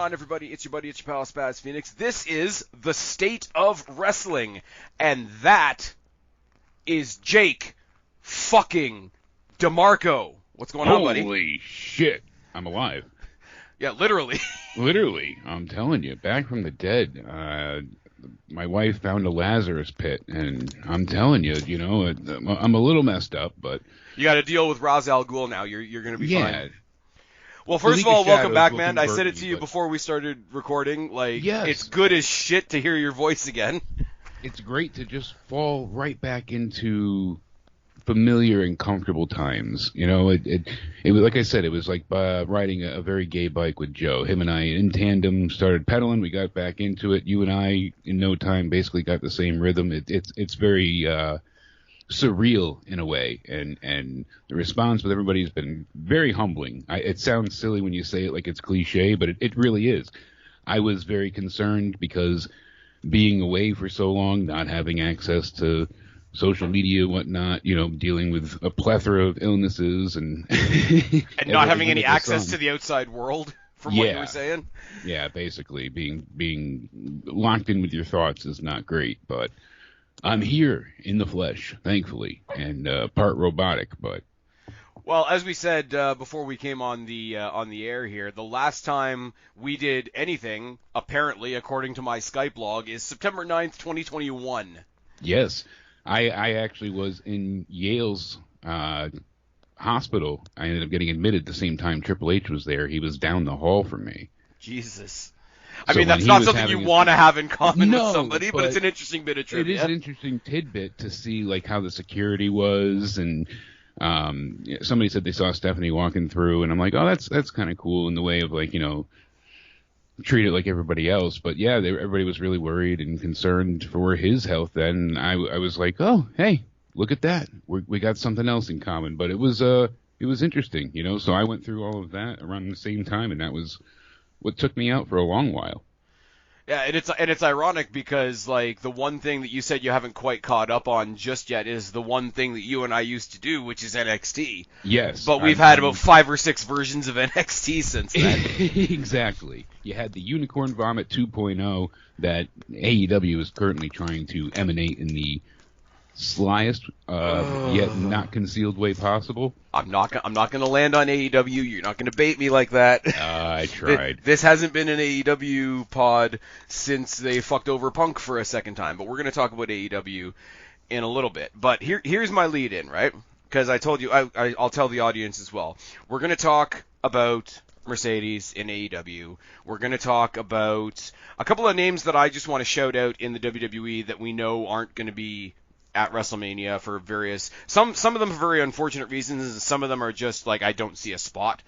on, everybody? It's your buddy, it's your pal, Spaz Phoenix. This is the State of Wrestling, and that is Jake fucking DeMarco. What's going on, buddy? Holy shit, I'm alive. Yeah, literally. Literally, I'm telling you, back from the dead. My wife found a Lazarus pit, and I'm telling you, I'm a little messed up, but... You got to deal with Ra's al Ghul now. You're going to be fine. Well, first of League all, of welcome Shadows back, will man. I convert said it me, to you but- before we started recording. Yes. It's good as shit to hear your voice again. It's great to just fall right back into familiar and comfortable times. It was, like I said, it was like riding a very gay bike with Joe. Him and I in tandem started pedaling. We got back into it. You and I, in no time, basically got the same rhythm. It's very surreal in a way, and the response with everybody has been very humbling. It sounds silly when you say it like it's cliche, but it really is. I was very concerned because being away for so long, not having access to social media, whatnot, dealing with a plethora of illnesses and and not having any access to the outside world, from what you were saying. Yeah, basically being locked in with your thoughts is not great, but I'm here in the flesh, thankfully, and part robotic, but. Well, as we said before we came on the air here, the last time we did anything, apparently, according to my Skype log, is September 9th, 2021. Yes. I actually was in Yale's hospital. I ended up getting admitted the same time Triple H was there. He was down the hall from me. Jesus. So I mean, that's not something you want to have in common with somebody, but it's an interesting bit of trivia. It is an interesting tidbit to see like how the security was, and somebody said they saw Stephanie walking through, and I'm like, oh, that's kind of cool in the way of like, treat it like everybody else. But yeah, everybody was really worried and concerned for his health then. I was like, oh, hey, look at that. We got something else in common. But it was interesting, so I went through all of that around the same time, and that was what took me out for a long while. Yeah, and it's ironic because like the one thing that you said you haven't quite caught up on just yet is the one thing that you and I used to do, which is NXT. Yes. But we've had about 5 or 6 versions of NXT since then. Exactly. You had the Unicorn Vomit 2.0 that AEW is currently trying to emanate in the slyest yet not concealed way possible. I'm not going to land on AEW. You're not going to bait me like that. I tried. This hasn't been an AEW pod since they fucked over Punk for a second time, but we're going to talk about AEW in a little bit. But here's my lead in, right? Because I told you, I'll tell the audience as well. We're going to talk about Mercedes in AEW. We're going to talk about a couple of names that I just want to shout out in the WWE that we know aren't going to be at WrestleMania for various, some of them for very unfortunate reasons, and some of them are just like I don't see a spot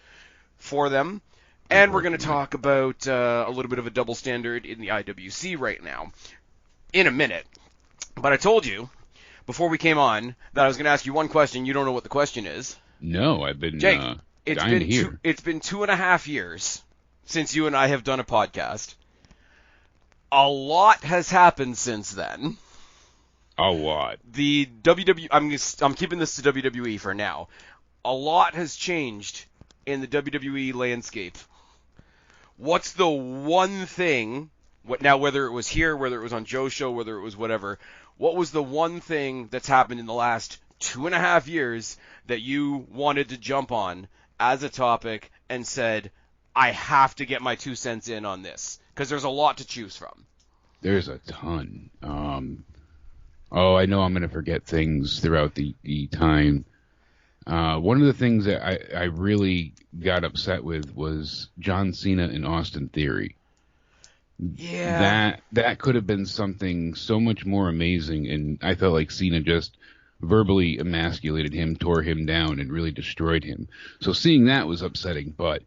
for them. And we're going to talk about a little bit of a double standard in the IWC right now in a minute. But I told you before we came on that I was going to ask you one question. You don't know what the question is. No, I've been Jake, it's been 2.5 years since you and I have done a podcast. A lot has happened since then. A lot. The WWE, I'm keeping this to WWE for now. A lot has changed in the WWE landscape. What's the one thing, whether it was here, whether it was on Joe's show, whether it was whatever, what was the one thing that's happened in the last 2.5 years that you wanted to jump on as a topic and said, I have to get my 2 cents in on this? Because there's a lot to choose from. There's a ton. I know I'm going to forget things throughout the time. One of the things that I really got upset with was John Cena and Austin Theory. Yeah. That could have been something so much more amazing, and I felt like Cena just verbally emasculated him, tore him down, and really destroyed him. So seeing that was upsetting, but...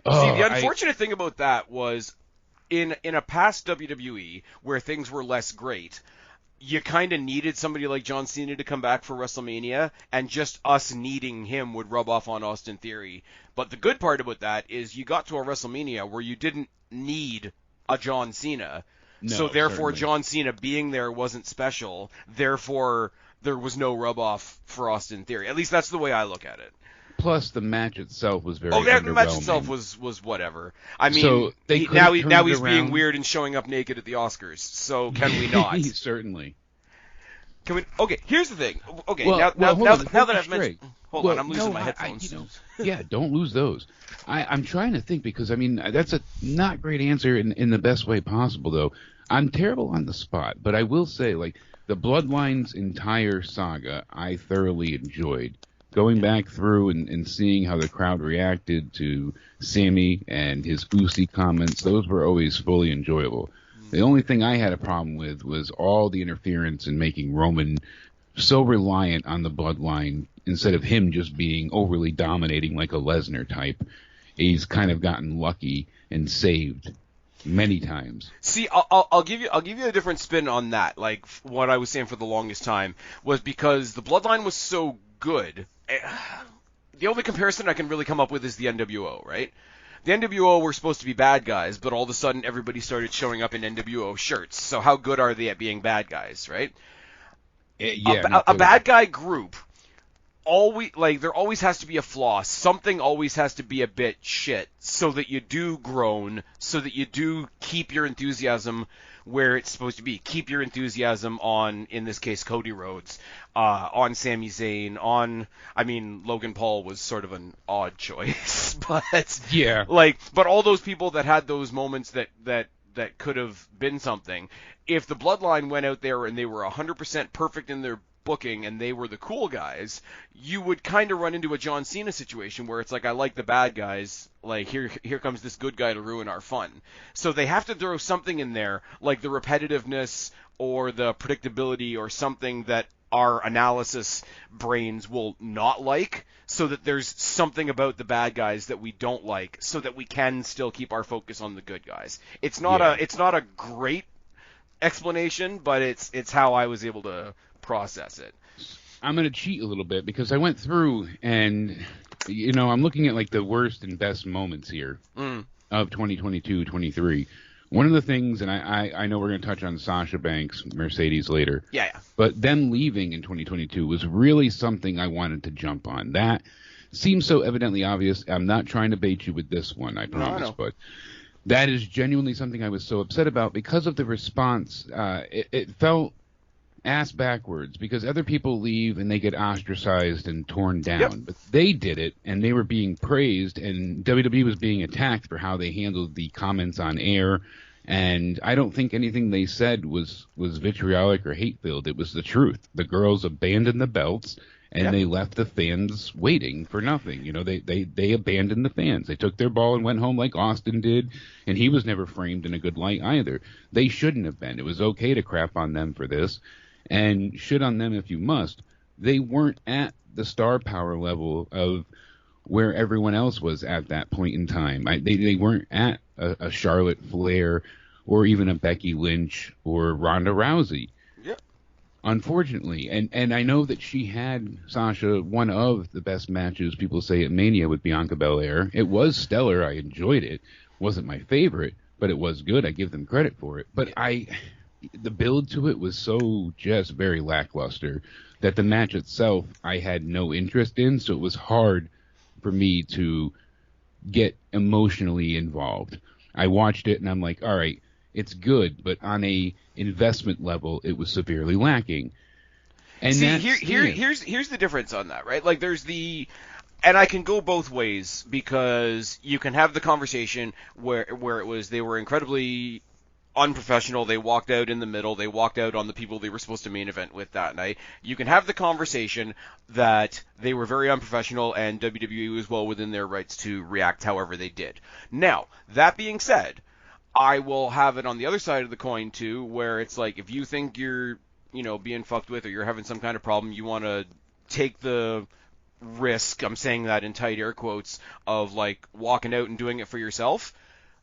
the unfortunate thing about that was in a past WWE where things were less great, you kind of needed somebody like John Cena to come back for WrestleMania, and just us needing him would rub off on Austin Theory. But the good part about that is you got to a WrestleMania where you didn't need a John Cena. No, so therefore certainly. John Cena being there wasn't special. Therefore there was no rub off for Austin Theory. At least that's the way I look at it. plus the match itself was very Oh, underwhelming. the match itself was whatever. I mean, So they now could've turned he's it being around. weird and showing up naked at the Oscars. So can we not? Certainly. Can we? Okay, here's the thing. Okay, Well, now hold on, that I've mentioned, hold well, on, I'm losing no, my headphones. yeah, don't lose those. I'm trying to think because I mean that's a not great answer in the best way possible though. I'm terrible on the spot, but I will say like the Bloodline's entire saga I thoroughly enjoyed. Going back through and seeing how the crowd reacted to Sammy and his Usi comments, those were always fully enjoyable. The only thing I had a problem with was all the interference and making Roman so reliant on the Bloodline instead of him just being overly dominating like a Lesnar type. He's kind of gotten lucky and saved many times. See, I'll give you a different spin on that. Like what I was saying for the longest time was because the Bloodline was so good. The only comparison I can really come up with is the NWO, right? The NWO were supposed to be bad guys, but all of a sudden everybody started showing up in NWO shirts. So how good are they at being bad guys, right? Yeah, a bad guy group there always has to be a flaw. Something always has to be a bit shit so that you do groan, so that you do keep your enthusiasm where it's supposed to be. Keep your enthusiasm on, in this case, Cody Rhodes, on Sami Zayn, Logan Paul was sort of an odd choice, but yeah, but all those people that had those moments that could have been something. If the Bloodline went out there and they were 100% perfect in their booking and they were the cool guys, you would kind of run into a John Cena situation where it's like, I like the bad guys, like here comes this good guy to ruin our fun. So they have to throw something in there, like the repetitiveness or the predictability or something that our analysis brains will not like, so that there's something about the bad guys that we don't like, so that we can still keep our focus on the good guys. It's not a great explanation, but it's how I was able to process it. I'm going to cheat a little bit because I went through and, I'm looking at like the worst and best moments here of 2022-23. One of the things, and I know we're going to touch on Sasha Banks, Mercedes later. Yeah. But them leaving in 2022 was really something I wanted to jump on. That seems so evidently obvious. I'm not trying to bait you with this one, I promise, but that is genuinely something I was so upset about because of the response. It felt ass backwards because other people leave and they get ostracized and torn down. Yep. But they did it and they were being praised, and WWE was being attacked for how they handled the comments on air. And I don't think anything they said was vitriolic or hate-filled. It was the truth. The girls abandoned the belts and they left the fans waiting for nothing. They abandoned the fans. They took their ball and went home like Austin did, and he was never framed in a good light either. They shouldn't have been. It was okay to crap on them for this, and shit on them if you must. They weren't at the star power level of where everyone else was at that point in time. They weren't at a Charlotte Flair or even a Becky Lynch or Ronda Rousey. Yep. Unfortunately, and I know that she had, Sasha, one of the best matches people say at Mania with Bianca Belair. It was stellar. I enjoyed it. Wasn't my favorite, but it was good. I give them credit for it. But the build to it was so just very lackluster that the match itself I had no interest in, so it was hard for me to get emotionally involved. I watched it and I'm like, all right, it's good, but on a investment level, it was severely lacking. And see, here's the difference on that, right? Like and I can go both ways because you can have the conversation where it was they were incredibly unprofessional. They walked out in the middle. They walked out on the people they were supposed to main event with that night. You can have the conversation that they were very unprofessional and WWE was well within their rights to react however they did. Now, that being said, I will have it on the other side of the coin too, where it's like if you think you're, being fucked with or you're having some kind of problem, you want to take the risk, I'm saying that in tight air quotes, of like walking out and doing it for yourself.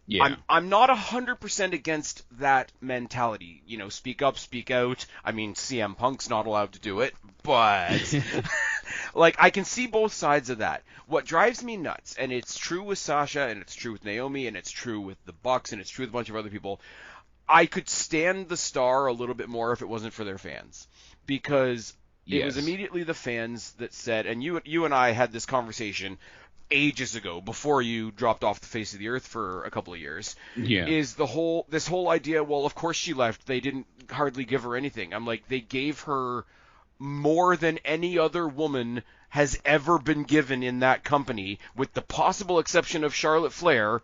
Yeah. I'm not 100% against that mentality. Speak up, speak out. I mean, CM Punk's not allowed to do it, but I can see both sides of that. What drives me nuts, and it's true with Sasha, and it's true with Naomi, and it's true with the Bucks, and it's true with a bunch of other people. I could stand the Star a little bit more if it wasn't for their fans, because It was Yes. immediately the fans that said, and you and I had this conversation ages ago, before you dropped off the face of the earth for a couple of years, Yeah. is this whole idea, well, of course she left. They didn't hardly give her anything. I'm like, they gave her more than any other woman has ever been given in that company, with the possible exception of Charlotte Flair.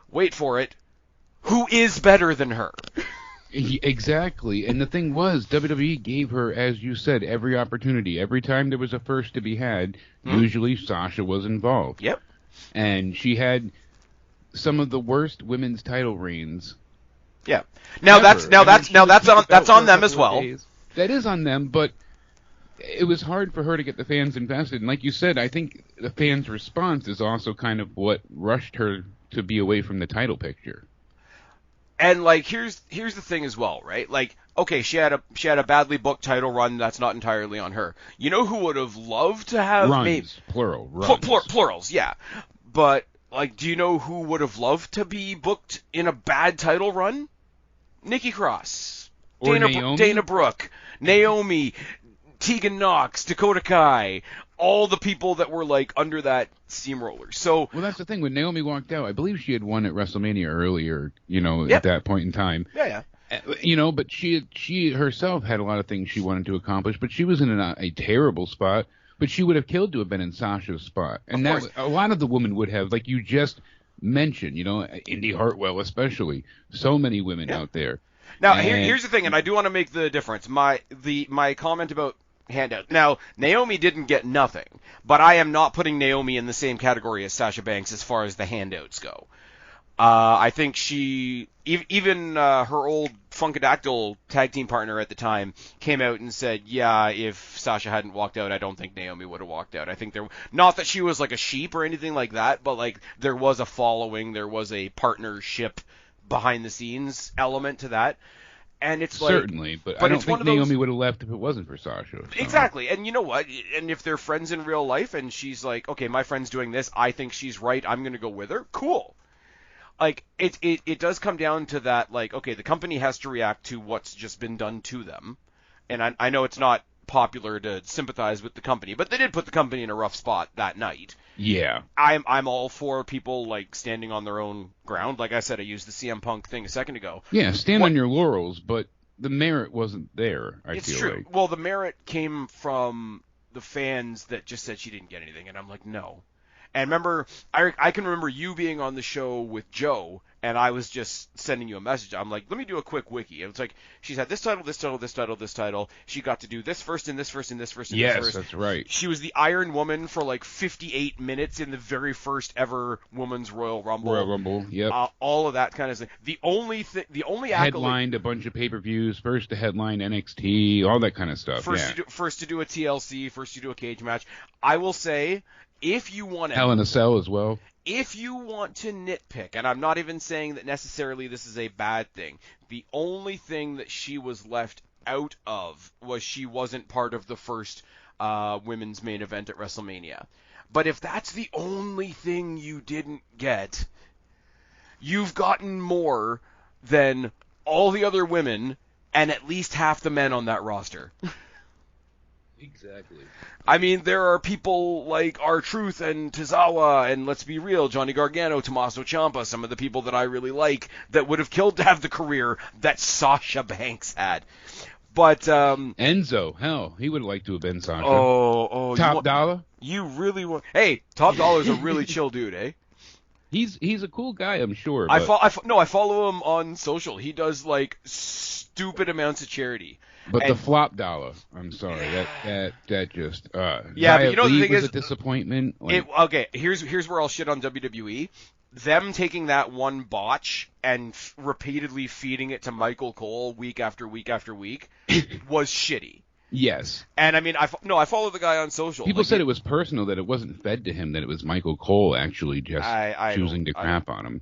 Wait for it. Who is better than her? Exactly. And the thing was, WWE gave her, as you said, every opportunity. Every time there was a first to be had, usually Sasha was involved. Yep. And she had some of the worst women's title reigns. Yeah. Now ever. that's on them as well. That is on them, but it was hard for her to get the fans invested. And like you said, I think the fans' response is also kind of what rushed her to be away from the title picture. And like here's the thing as well, right? Like, okay, she had a badly booked title run. That's not entirely on her. You know who would have loved to have Runs, plural, runs. Plurals, yeah. But like, do you know who would have loved to be booked in a bad title run? Nikki Cross, Or Naomi? Dana Brooke, Naomi, Tegan Knox, Dakota Kai, all the people that were like under that steamroller. So, well, that's the thing. When Naomi walked out, I believe she had won at WrestleMania earlier, Yep. at that point in time. yeah. But she herself had a lot of things she wanted to accomplish, but she was in a terrible spot. But she would have killed to have been in Sasha's spot. And a lot of the women would have, like you just mentioned, Indy Hartwell especially. So many women out there. Now, here's the thing, and I do want to make the difference. My comment about handout. Now, Naomi didn't get nothing, but I am not putting Naomi in the same category as Sasha Banks as far as the handouts go. I think she, even her old Funkadactyl tag team partner at the time, came out and said, yeah, if Sasha hadn't walked out, I don't think Naomi would have walked out. I think not that she was like a sheep or anything like that, but like there was a following, there was a partnership behind the scenes element to that. And it's like, certainly, but I don't think Naomi would have left if it wasn't for Sasha. So. Exactly, and you know what? And if they're friends in real life, and she's like, okay, my friend's doing this, I think she's right, I'm gonna go with her. Cool. Like it does come down to that. Like, okay, the company has to react to what's just been done to them, and I know it's not popular to sympathize with the company, but they did put the company in a rough spot that night. Yeah. I'm all for people like standing on their own ground. Like I said, I used the CM Punk thing a second ago. Yeah, stand on your laurels, but the merit wasn't there, I feel It's true. like. Well, the merit came from the fans that just said she didn't get anything, and I'm like, no. And remember, I can remember you being on the show with Joe, and I was just sending you a message. I'm like, let me do a quick wiki. And it's like, she's had this title, this title, this title, this title. She got to do this first and this first and this first and this first. Yes, that's right. She was the Iron Woman for like 58 minutes in the very first ever Women's Royal Rumble. Royal Rumble, yep. All of that kind of thing. The only accolade... Headlined a bunch of pay-per-views, first to headline NXT, all that kind of stuff. First to do a TLC, first to do a cage match. I will say... If you want to, Hell in a Cell as well. If you want to nitpick, and I'm not even saying that necessarily this is a bad thing, the only thing that she was left out of was she wasn't part of the first women's main event at WrestleMania. But if that's the only thing you didn't get, you've gotten more than all the other women and at least half the men on that roster. Exactly. I mean, there are people like R-Truth and Tozawa, and let's be real, Johnny Gargano, Tommaso Ciampa, some of the people that I really like that would have killed to have the career that Sasha Banks had. But Enzo, hell, he would have liked to have been Sasha. Top Dollar? You really want? Hey, Top Dollar's a really chill dude, eh? He's a cool guy, I'm sure. But... I follow him on social. He does like stupid amounts of charity. But the flop dollar, I'm sorry, that just yeah. But you know the thing was is a disappointment. Okay, here's where I'll shit on WWE. Them taking that one botch and repeatedly feeding it to Michael Cole week after week after week was shitty. Yes. And I mean, I follow the guy on social. People said it was personal, that it wasn't fed to him, that it was Michael Cole actually just choosing to crap on him.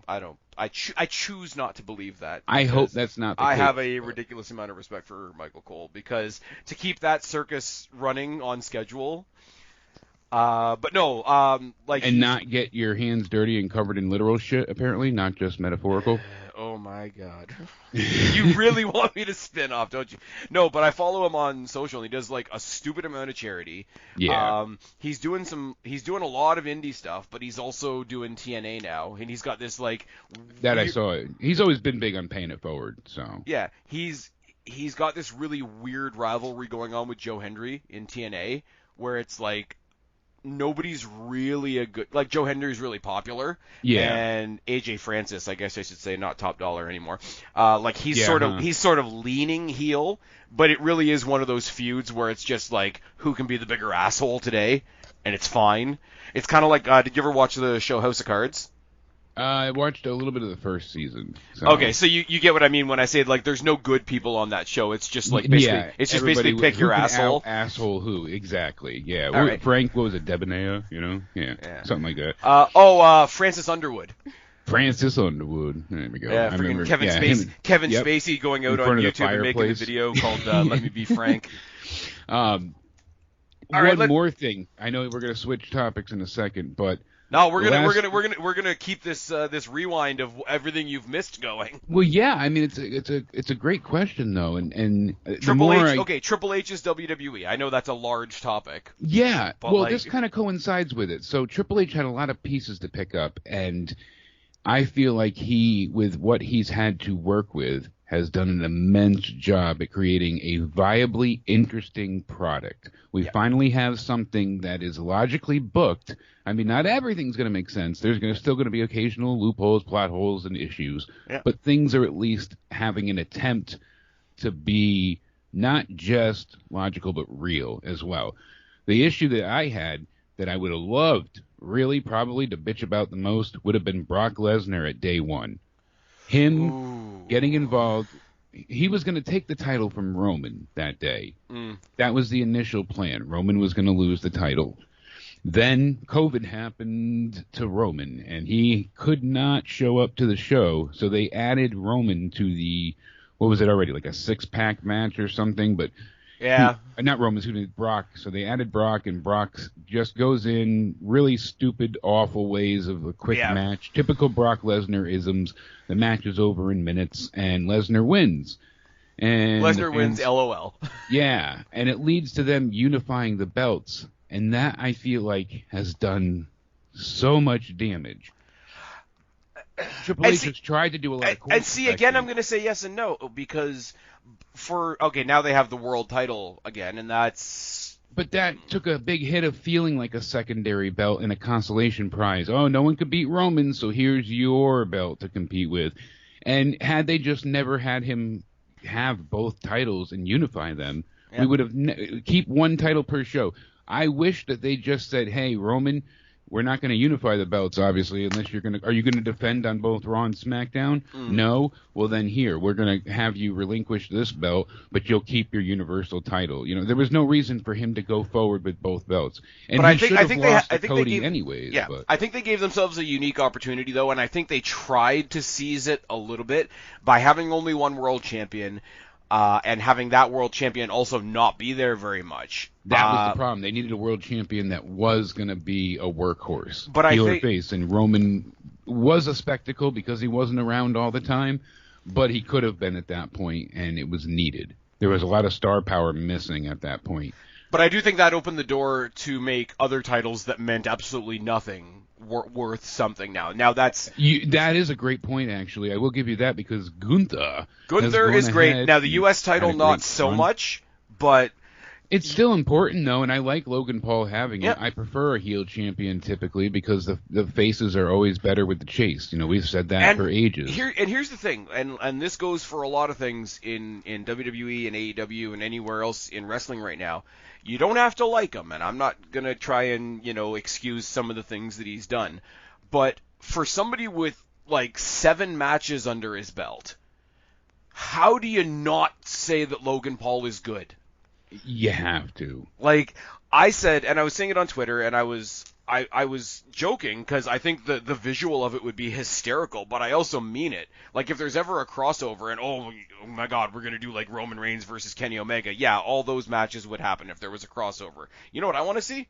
I choose not to believe that. I hope that's not the case. I have a ridiculous amount of respect for Michael Cole, because to keep that circus running on schedule, but no, and not get your hands dirty and covered in literal shit, apparently, not just metaphorical. Oh my God. You really want me to spin off, don't you? No, but I follow him on social, and he does like a stupid amount of charity. Yeah. He's doing a lot of indie stuff, but he's also doing TNA now, and he's got this like That I saw. He's always been big on paying it forward, so. Yeah, he's got this really weird rivalry going on with Joe Hendry in TNA, where it's like nobody's really a good, like Joe Hendry's really popular, Yeah. and AJ Francis, I guess I should say, not top dollar anymore. Like he's Yeah, he's sort of leaning heel, but it really is one of those feuds where it's just like who can be the bigger asshole today, and it's fine. It's kind of like, did you ever watch the show House of Cards? I watched a little bit of the first season. So. Okay, so you get what I mean when I say like there's no good people on that show. It's just like basically basically pick your asshole. Asshole who exactly? Yeah. Right. Frank, what was it? Debonair? You know? Yeah. Something like that. Francis Underwood. Francis Underwood. There we go. Yeah, freaking Kevin Spacey. Kevin Spacey going out on YouTube and making a video called "Let Me Be Frank." One more thing. I know we're gonna switch topics in a second, but. No, we're gonna keep this rewind of everything you've missed going. Well, yeah, I mean it's a great question though, and Triple H. Triple H is WWE. I know that's a large topic. Yeah, well, this kind of coincides with it. So Triple H had a lot of pieces to pick up, and I feel like he, with what he's had to work with, has done an immense job at creating a viably interesting product. We finally have something that is logically booked. I mean, not everything's going to make sense. There's still going to be occasional loopholes, plot holes, and issues. Yeah. But things are at least having an attempt to be not just logical, but real as well. The issue that I had that I would have loved, really probably to bitch about the most, would have been Brock Lesnar at day one. Him getting involved. He was going to take the title from Roman that day. That was the initial plan. Roman was going to lose the title. Then COVID happened to Roman, and he could not show up to the show, so they added Roman to the, what was it already, like a six-pack match or something, but not Roman's, who did Brock, so they added Brock, and Brock just goes in really stupid, awful ways of a quick match, typical Brock Lesnar isms. The match is over in minutes, and Lesnar wins. And Lesnar wins, LOL. Yeah, and it leads to them unifying the belts. And that, I feel like, has done so much damage. Triple H has tried to do a lot of cool And see, again, I'm going to say yes and no, because now they have the world title again, and that's... But that took a big hit of feeling like a secondary belt and a consolation prize. Oh, no one could beat Roman, so here's your belt to compete with. And had they just never had him have both titles and unify them, we would have keep one title per show. I wish that they just said, hey, Roman, we're not going to unify the belts, obviously, unless are you going to defend on both Raw and SmackDown? No? Well, then here, we're going to have you relinquish this belt, but you'll keep your Universal title. You know, there was no reason for him to go forward with both belts. And I think Cody anyways. Yeah, but. I think they gave themselves a unique opportunity, though, and I think they tried to seize it a little bit by having only one world champion, and having that world champion also not be there very much. That was the problem. They needed a world champion that was going to be a workhorse, but heel or face. And Roman was a spectacle because he wasn't around all the time, but he could have been at that point, and it was needed. There was a lot of star power missing at that point. But I do think that opened the door to make other titles that meant absolutely nothing worth something now. Now that is a great point, actually. I will give you that because Gunther is great. Now the U.S. title not so much, but it's still important though, and I like Logan Paul having it. I prefer a heel champion typically because the faces are always better with the chase. You know, we've said that for ages. Here's the thing, and this goes for a lot of things in WWE and AEW and anywhere else in wrestling right now. You don't have to like him, and I'm not going to try and, excuse some of the things that he's done. But for somebody with, 7 matches under his belt, how do you not say that Logan Paul is good? You have to. I said, and I was saying it on Twitter, and I was joking because I think the visual of it would be hysterical, but I also mean it. If there's ever a crossover and oh my God, we're gonna do Roman Reigns versus Kenny Omega, all those matches would happen if there was a crossover. You know what I want to see?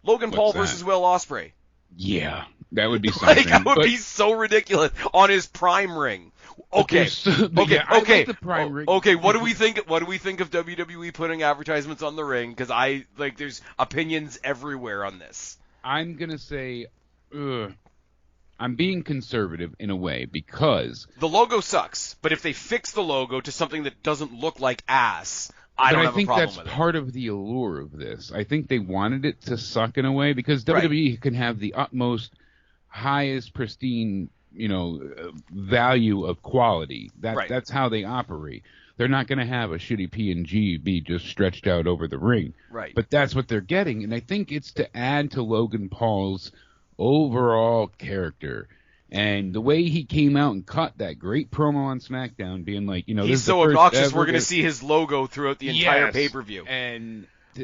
Logan Paul versus Will Ospreay. Yeah, That would be something. Like, that would be so ridiculous on his prime ring. Okay. Okay. I like the prime ring. Okay. What do we think? What do we think of WWE putting advertisements on the ring? Because there's opinions everywhere on this. I'm gonna say, I'm being conservative in a way because the logo sucks. But if they fix the logo to something that doesn't look like ass, I don't have a problem with it. I think that's part of the allure of this. I think they wanted it to suck in a way because WWE can have the utmost, highest, pristine, value of quality. That's how they operate. They're not going to have a shitty PNG be just stretched out over the ring. Right. But that's what they're getting, and I think it's to add to Logan Paul's overall character. And the way he came out and cut that great promo on SmackDown, being like, he's this so is the first obnoxious. ever We're going to see his logo throughout the entire pay-per-view.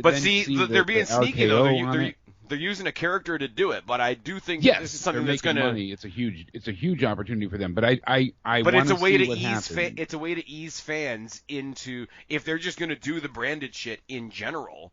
But they're being sneaky though. They're using a character to do it, but I do think this is something that's going to. Money. It's a huge opportunity for them. But I But it's a way to ease. It's a way to ease fans into, if they're just going to do the branded shit in general.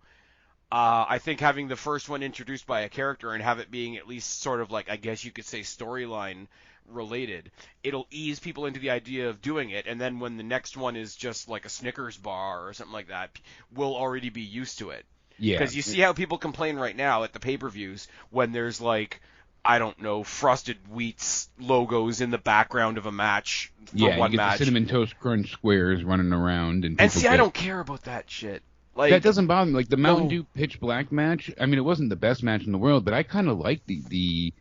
I think having the first one introduced by a character and have it being at least sort of like, I guess you could say, storyline related, it'll ease people into the idea of doing it. And then when the next one is just like a Snickers bar or something like that, we'll already be used to it. Yeah. Because you see how people complain right now at the pay-per-views when there's like, I don't know, Frosted Wheats logos in the background of a match for one you get match. The Cinnamon Toast Crunch squares running around. And see, I don't care about that shit. Like, that doesn't bother me. Like the Mountain Dew Pitch Black match, I mean, it wasn't the best match in the world, but I kind of liked the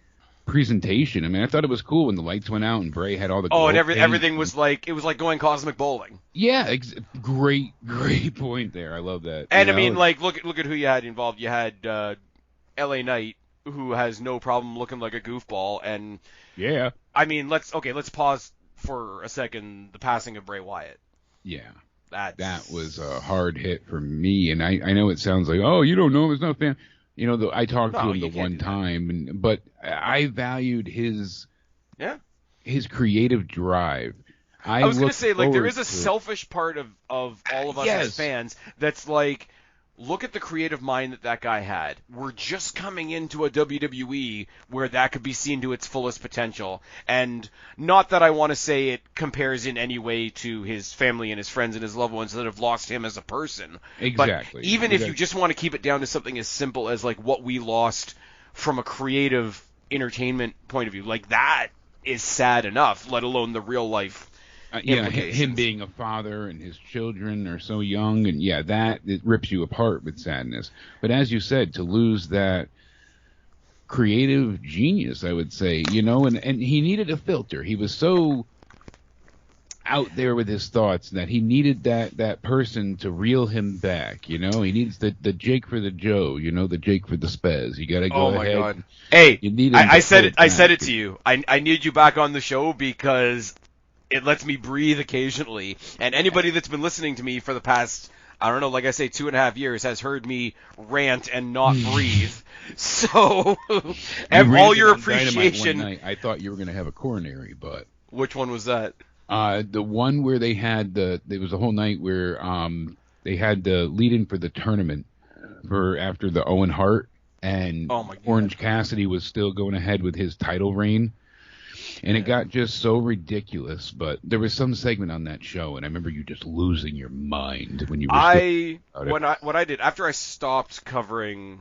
presentation. I mean, I thought it was cool when the lights went out and Bray had all the and everything was like, it was like going cosmic bowling. Yeah, great point there. I love that. And I mean, like, look at who you had involved. You had LA Knight, who has no problem looking like a goofball, and yeah. I mean, let's pause for a second. The passing of Bray Wyatt. Yeah. That was a hard hit for me, and I know it sounds like, oh, you don't know him, it's not fan. I talked to him the one time, but I valued his creative drive. I was going to say, like, there is a selfish part of all of us as fans that's like, look at the creative mind that guy had. We're just coming into a WWE where that could be seen to its fullest potential. And not that I want to say it compares in any way to his family and his friends and his loved ones that have lost him as a person. Exactly. But even if you just want to keep it down to something as simple as, like, what we lost from a creative entertainment point of view, like, that is sad enough, let alone the real life. Him being a father and his children are so young, and that it rips you apart with sadness. But as you said, to lose that creative genius, I would say, and he needed a filter. He was so out there with his thoughts that he needed that person to reel him back. He needs the Jake for the Joe, the Jake for the Spaz. You got to go ahead. Oh my God! Hey, I said it to you. I need you back on the show because it lets me breathe occasionally. And anybody that's been listening to me for the past, I don't know, like I say, 2.5 years has heard me rant and not breathe. So, all your appreciation. One night, I thought you were going to have a coronary, but. Which one was that? The one where they had there was a whole night where they had the lead-in for the tournament after the Owen Hart, and Orange Cassidy was still going ahead with his title reign. And it got just so ridiculous, but there was some segment on that show, and I remember you just losing your mind when you were what I did after I stopped covering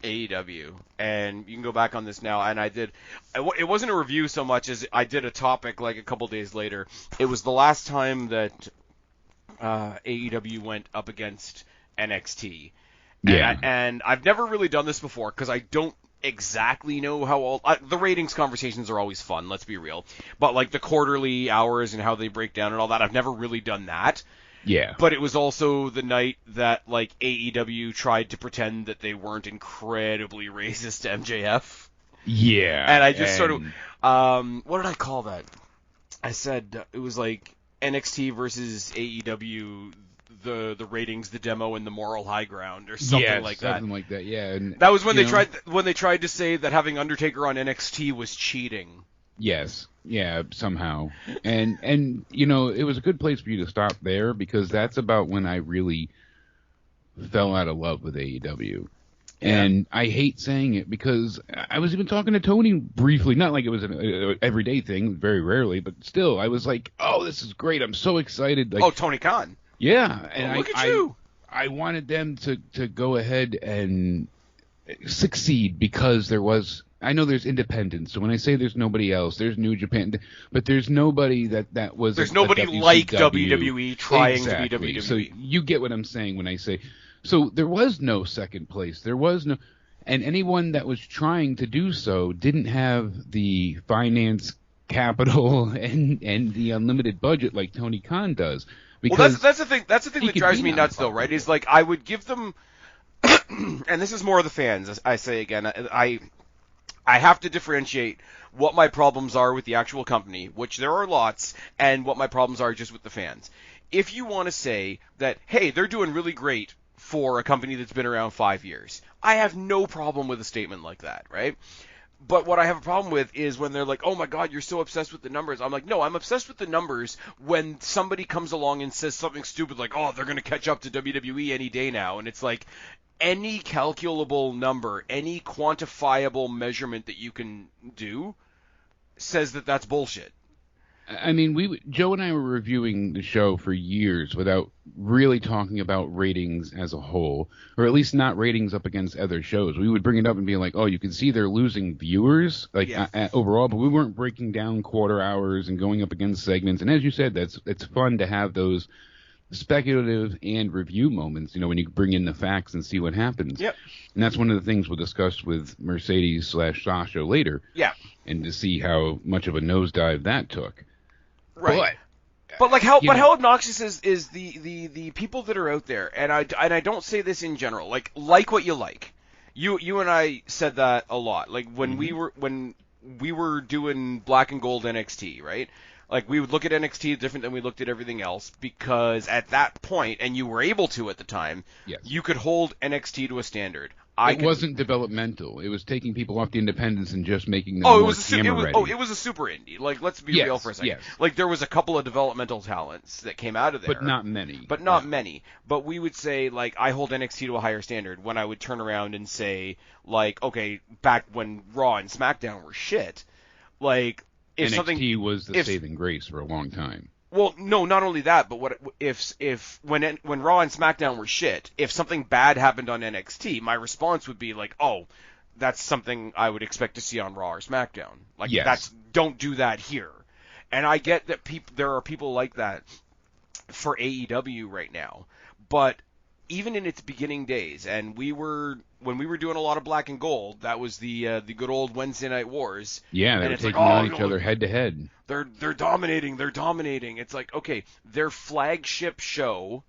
AEW, and you can go back on this now, and it wasn't a review so much as I did a topic like a couple days later. It was the last time that AEW went up against NXT. Yeah. And I've never really done this before because I don't exactly know how old the ratings conversations are always fun, let's be real, but like the quarterly hours and how they break down and all that, I've never really done that. But it was also the night that like AEW tried to pretend that they weren't incredibly racist to MJF. And I just sort of what did I call that? I said it was like NXT versus AEW, the ratings, the demo, and the moral high ground, or something like that. Something like that, yeah. And that was when they tried to say that having Undertaker on NXT was cheating. Yes, yeah, somehow. And it was a good place for you to stop there because that's about when I really fell out of love with AEW. And I hate saying it because I was even talking to Tony briefly, not like it was an everyday thing, very rarely, but still, I was like, "Oh, this is great! I'm so excited!" Like, oh, Tony Khan. Yeah, and look at you. I wanted them to go ahead and succeed because there was. I know there's independence, so when I say there's nobody else, there's New Japan, but there's nobody that was. There's nobody like WWE trying to be WWE. So you get what I'm saying when I say. So there was no second place. There was no, and anyone that was trying to do so didn't have the finance capital and the unlimited budget like Tony Khan does. Because that's the thing. That's the thing that drives me nuts, though, right? Is like I would give them, and this is more of the fans. I say again, I have to differentiate what my problems are with the actual company, which there are lots, and what my problems are just with the fans. If you want to say that, hey, they're doing really great for a company that's been around 5 years, I have no problem with a statement like that, right? But what I have a problem with is when they're like, oh my God, you're so obsessed with the numbers. I'm like, no, I'm obsessed with the numbers when somebody comes along and says something stupid like, oh, they're going to catch up to WWE any day now. And it's like, any calculable number, any quantifiable measurement that you can do says that that's bullshit. I mean, Joe and I were reviewing the show for years without really talking about ratings as a whole, or at least not ratings up against other shows. We would bring it up and be like, oh, you can see they're losing viewers overall, but we weren't breaking down quarter hours and going up against segments. And as you said, it's fun to have those speculative and review moments, when you bring in the facts and see what happens. Yep. And that's one of the things we'll discuss with Mercedes/Sasha later. Yeah. And to see how much of a nosedive that took. Right. But how obnoxious is the people that are out there, and I don't say this in general, like what you like. You and I said that a lot. Like when we were doing Black and Gold NXT, right? Like we would look at NXT different than we looked at everything else, because at that point, and you were able to at the time, yes, you could hold NXT to a standard. It wasn't developmental. It was taking people off the independents and just making them more camera-ready. It was a super indie. Like, let's be real for a second. Yes. Like, there was a couple of developmental talents that came out of there. But not many. But we would say, like, I hold NXT to a higher standard when I would turn around and say, like, okay, back when Raw and SmackDown were shit, like, if NXT was the saving grace for a long time. Well, no, not only that, but when Raw and SmackDown were shit, if something bad happened on NXT, my response would be like, oh, that's something I would expect to see on Raw or SmackDown. Like, don't do that here. And I get that there are people like that for AEW right now, but even in its beginning days, and when we were doing a lot of Black and Gold, that was the good old Wednesday Night Wars. Yeah, they were taking on each other head to head. They're dominating. It's like, okay, their flagship show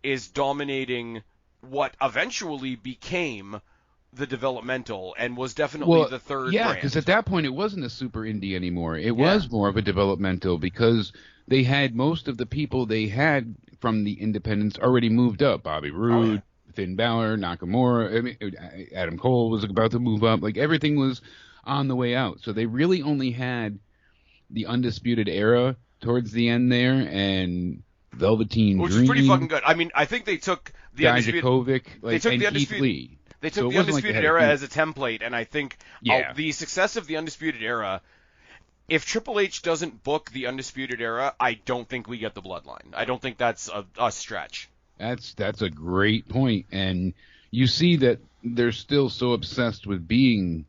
is dominating what eventually became the developmental and was definitely the third brand. Because at that point it wasn't a super indie anymore. It was more of a developmental, because they had most of the people they had from the independents already moved up. Bobby Roode, Finn Balor, Nakamura, Adam Cole was about to move up. Like, everything was on the way out. So they really only had the Undisputed Era towards the end there, and Velveteen Dream. Which is pretty fucking good. I mean, I think they took the Dijakovic, Keith Lee. They took the Undisputed Era as a template, and I think the success of the Undisputed Era, if Triple H doesn't book the Undisputed Era, I don't think we get the Bloodline. I don't think that's a stretch. That's a great point, and you see that they're still so obsessed with being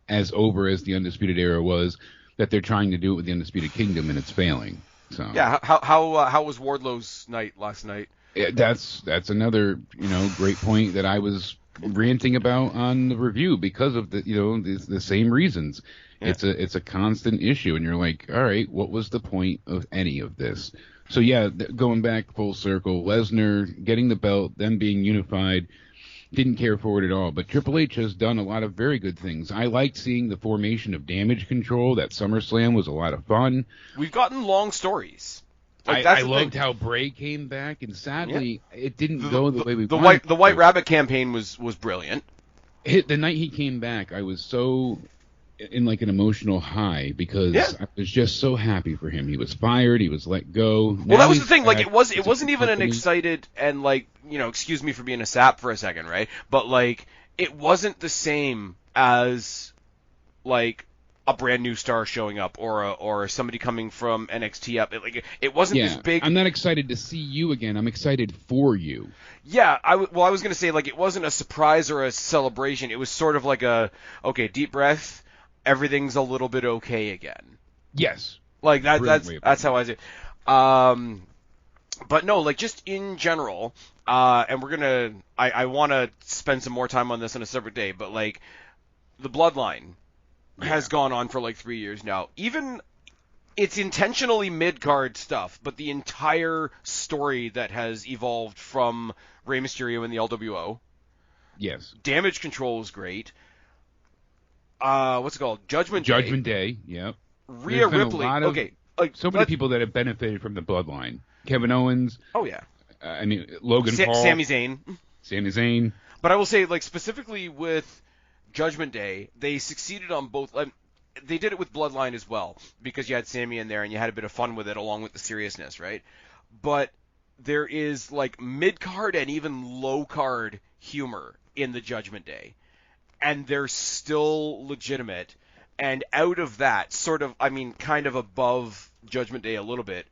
as over as the Undisputed Era was, that they're trying to do it with the Undisputed Kingdom, and it's failing. So yeah, how was Wardlow's night last night? Yeah, that's another great point that I was ranting about on the review, because of the same reasons. Yeah. It's a constant issue, and you're like, all right, what was the point of any of this? So yeah, going back full circle, Lesnar getting the belt, them being unified, didn't care for it at all. But Triple H has done a lot of very good things. I liked seeing the formation of Damage Control. That SummerSlam was a lot of fun. We've gotten long stories. Like, I loved how Bray came back, and sadly, it didn't go the way we wanted. The White Rabbit campaign was brilliant. The night he came back, I was so in like an emotional high, because I was just so happy for him. He was fired. He was let go. Well, that was the thing. Like, it wasn't even an excited, and like, excuse me for being a sap for a second, right? But like, it wasn't the same as like a brand new star showing up or somebody coming from NXT up. It wasn't this big. I'm not excited to see you again. I'm excited for you. Yeah, I was gonna say, like, it wasn't a surprise or a celebration. It was sort of like okay, deep breath, everything's a little bit okay again. Yes. Like that's how I see it. But no, like, just in general, and I want to spend some more time on this on a separate day, but like, the Bloodline has gone on for like 3 years now. Even it's intentionally mid-card stuff, but the entire story that has evolved from Rey Mysterio in the LWO. Yes. Damage Control is great. What's it called? Judgment Day. Yeah. Rhea Ripley. Okay. Like, so many people that have benefited from the Bloodline. Kevin Owens. Oh yeah. Logan Paul. Sami Zayn. But I will say, like, specifically with Judgment Day, they succeeded on both. They did it with Bloodline as well, because you had Sami in there and you had a bit of fun with it along with the seriousness, right? But there is, like, mid-card and even low-card humor in the Judgment Day. And they're still legitimate. And out of that, sort of, kind of above Judgment Day a little bit,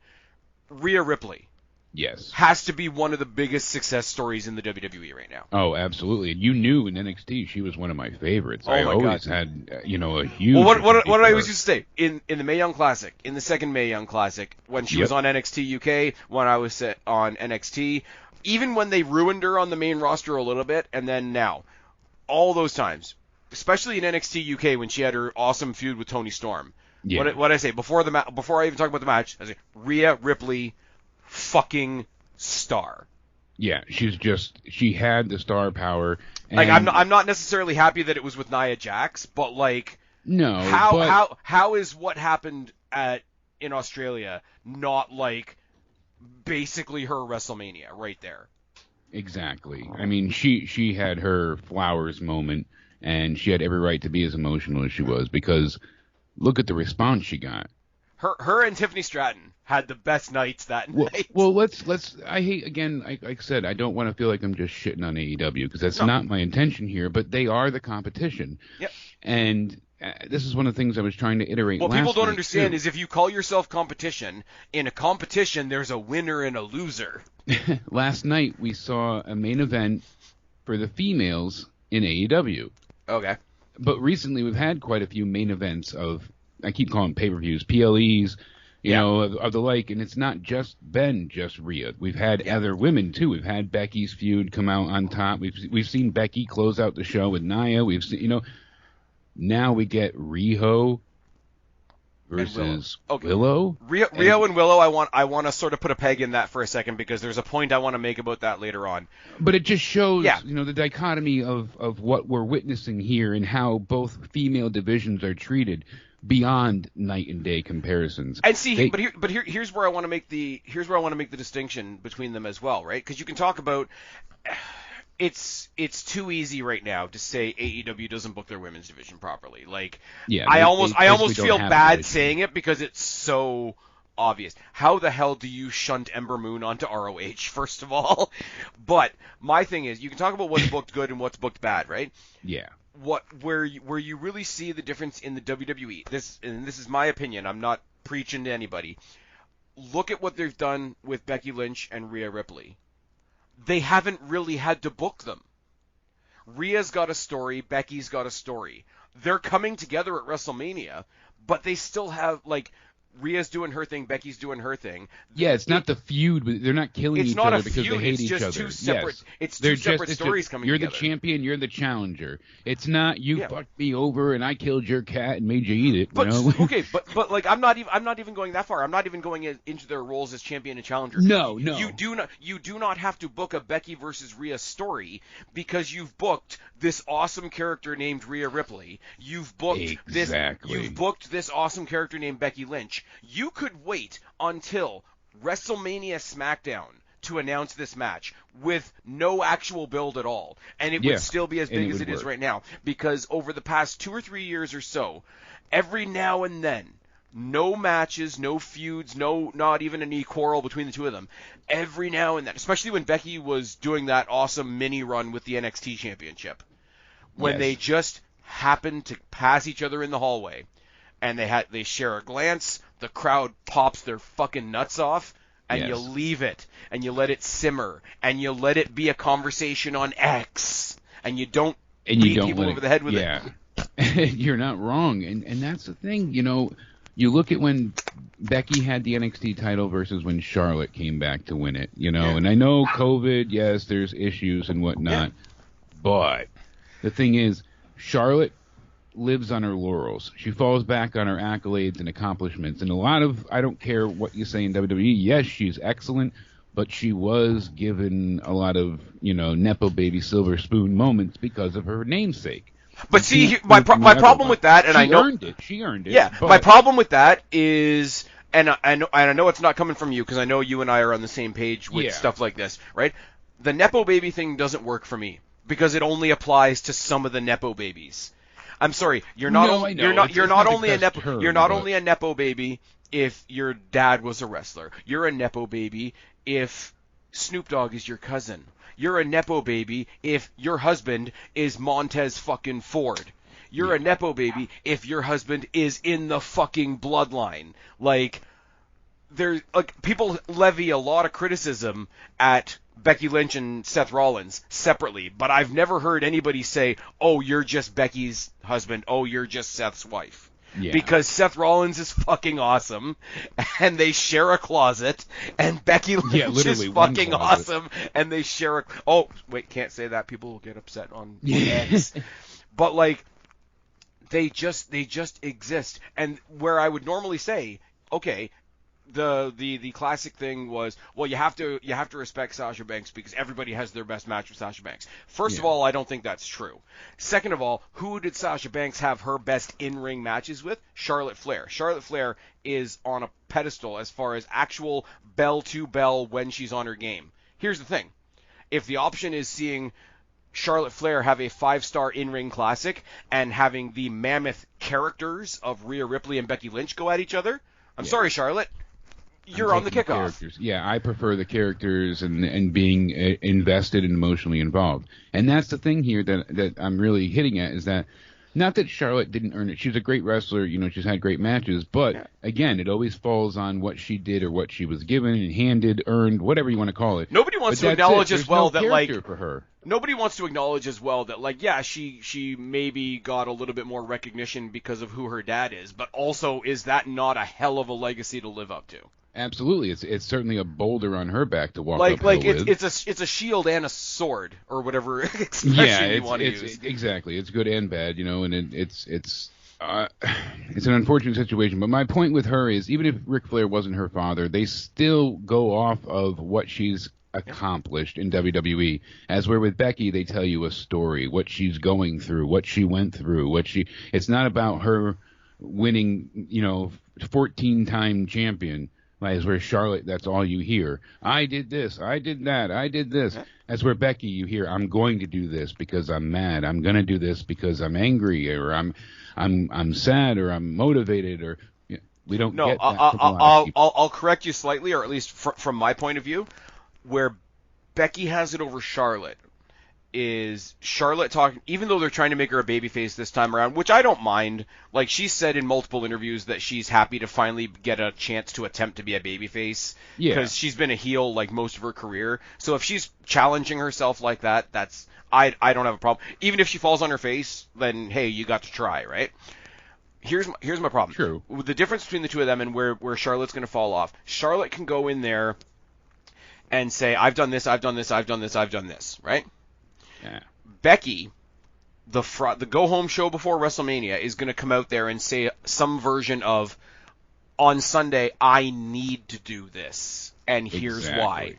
Rhea Ripley. Yes. Has to be one of the biggest success stories in the WWE right now. Oh, absolutely. And you knew in NXT she was one of my favorites. I always had, a huge... Well, what did I always used to say? In the Mae Young Classic, in the second Mae Young Classic, when she was on NXT UK, when I was on NXT, even when they ruined her on the main roster a little bit, and then now, all those times, especially in NXT UK when she had her awesome feud with Toni Storm. Yeah. What did I say? Before I even talk about the match, I say, Rhea Ripley, fucking star. Yeah, she had the star power. And like, I'm not necessarily happy that it was with Nia Jax, but like, no, how is what happened in Australia not like basically her WrestleMania right there? Exactly. I mean, she had her flowers moment, and she had every right to be as emotional as she was, because look at the response she got. Her and Tiffany Stratton had the best nights that night. Well, let's. I hate, again, like I said, I don't want to feel like I'm just shitting on AEW, because that's not my intention here. But they are the competition. Yep. And this is one of the things I was trying to iterate. What people don't understand is, if you call yourself competition, in a competition there's a winner and a loser. Last night we saw a main event for the females in AEW. Okay. But recently we've had quite a few main events of, I keep calling them pay-per-views, PLEs, of the like, and it's not just been just Rhea. We've had other women too. We've had Becky's feud come out on top. We've seen Becky close out the show with Nia. We've seen, now we get Riho versus Willow. Rio and Willow, I want to sort of put a peg in that for a second, because there's a point I want to make about that later on. But it just shows, the dichotomy of what we're witnessing here, and how both female divisions are treated beyond night and day comparisons. And see, here's where I want to make the distinction between them as well, right? Because you can talk about, it's too easy right now to say AEW doesn't book their women's division properly. Like, I almost feel bad saying it, because it's so obvious. How the hell do you shunt Ember Moon onto ROH, first of all? But my thing is, you can talk about what's booked good and what's booked bad, right? Yeah. Where you really see the difference in the WWE, this is my opinion, I'm not preaching to anybody. Look at what they've done with Becky Lynch and Rhea Ripley. They haven't really had to book them. Rhea's got a story, Becky's got a story. They're coming together at WrestleMania, but they still have, like, Rhea's doing her thing, Becky's doing her thing. Yeah, it's not the feud. They're not killing each other because they hate each other. It's just two separate. Yes. It's two separate stories coming together. You're the champion. You're the challenger. It's not you fucked me over and I killed your cat and made you eat it. But okay, but like, I'm not even going that far. I'm not even going into their roles as champion and challenger. No. You do not have to book a Becky versus Rhea story, because you've booked this awesome character named Rhea Ripley. You've booked this awesome character named Becky Lynch. You could wait until WrestleMania SmackDown to announce this match with no actual build at all, and it would still be as big as it is right now, because over the past 2 or 3 years or so, every now and then, no matches, no feuds, not even any quarrel between the two of them, every now and then, especially when Becky was doing that awesome mini run with the NXT Championship. when Yes. they just happen to pass each other in the hallway, and they share a glance, the crowd pops their fucking nuts off, and Yes. you leave it, and you let it simmer, and you let it be a conversation on X, and you don't beat people over the head with it. You're not wrong, and that's the thing. You look at when Becky had the NXT title versus when Charlotte came back to win it. And I know COVID, yes, there's issues and whatnot, but the thing is, Charlotte lives on her laurels. She falls back on her accolades and accomplishments. And I don't care what you say in WWE, yes, she's excellent, but she was given a lot of, Nepo baby silver spoon moments because of her namesake. But see, my problem with that, and I know she earned it. Yeah, but my problem with that is, and I know it's not coming from you because I know you and I are on the same page with stuff like this, right? The Nepo baby thing doesn't work for me because it only applies to some of the Nepo babies. I'm sorry, you're not only a Nepo baby if your dad was a wrestler. You're a Nepo baby if Snoop Dogg is your cousin. You're a Nepo baby if your husband is Montez fucking Ford. You're a Nepo baby if your husband is in the fucking bloodline. People levy a lot of criticism at Becky Lynch and Seth Rollins separately, but I've never heard anybody say, "Oh, you're just Becky's husband. Oh, you're just Seth's wife." Yeah. Because Seth Rollins is fucking awesome, and they share a closet, and Becky Lynch is fucking awesome, and they share a... Oh, wait, can't say that. People will get upset on X. But, they just exist. And where I would normally say, okay, the classic thing was, well, you have to respect Sasha Banks because everybody has their best match with Sasha Banks. First of all, I don't think that's true. Second of all, who did Sasha Banks have her best in-ring matches with? Charlotte Flair. Charlotte Flair is on a pedestal as far as actual bell-to-bell when she's on her game. Here's the thing. If the option is seeing Charlotte Flair have a 5-star in-ring classic and having the mammoth characters of Rhea Ripley and Becky Lynch go at each other, I'm sorry, Charlotte. You're on the kickoff. Yeah, I prefer the characters and being invested and emotionally involved. And that's the thing here that I'm really hitting at is that not that Charlotte didn't earn it. She's a great wrestler. She's had great matches. But, again, it always falls on what she did or what she was given, handed, earned, whatever you want to call it. Nobody wants to acknowledge as well that, for her. Nobody wants to acknowledge as well that, she maybe got a little bit more recognition because of who her dad is. But also, is that not a hell of a legacy to live up to? Absolutely, it's certainly a boulder on her back to walk uphill with. It's a shield and a sword or whatever expression you want to use. Exactly, it's good and bad, and it's an unfortunate situation. But my point with her is, even if Ric Flair wasn't her father, they still go off of what she's accomplished in WWE. As where with Becky, they tell you a story, what she's going through, what she went through, It's not about her winning, 14-time champion. As where Charlotte, that's all you hear. I did this, I did that, I did this. As where Becky, you hear, I'm going to do this because I'm mad. I'm going to do this because I'm angry, or I'm sad, or I'm motivated, or we don't get that. I'll correct you slightly, or at least from my point of view, where Becky has it over Charlotte is Charlotte talking, even though they're trying to make her a babyface this time around, which I don't mind. Like, she said in multiple interviews that she's happy to finally get a chance to attempt to be a babyface. Yeah. Because she's been a heel, like, most of her career. So if she's challenging herself like that, I don't have a problem. Even if she falls on her face, then, hey, you got to try, right? Here's my problem. True. The difference between the two of them and where Charlotte's going to fall off. Charlotte can go in there and say, I've done this, I've done this, I've done this, I've done this, right? Yeah. Becky, the go-home show before WrestleMania, is going to come out there and say some version of, on Sunday, I need to do this, and here's why.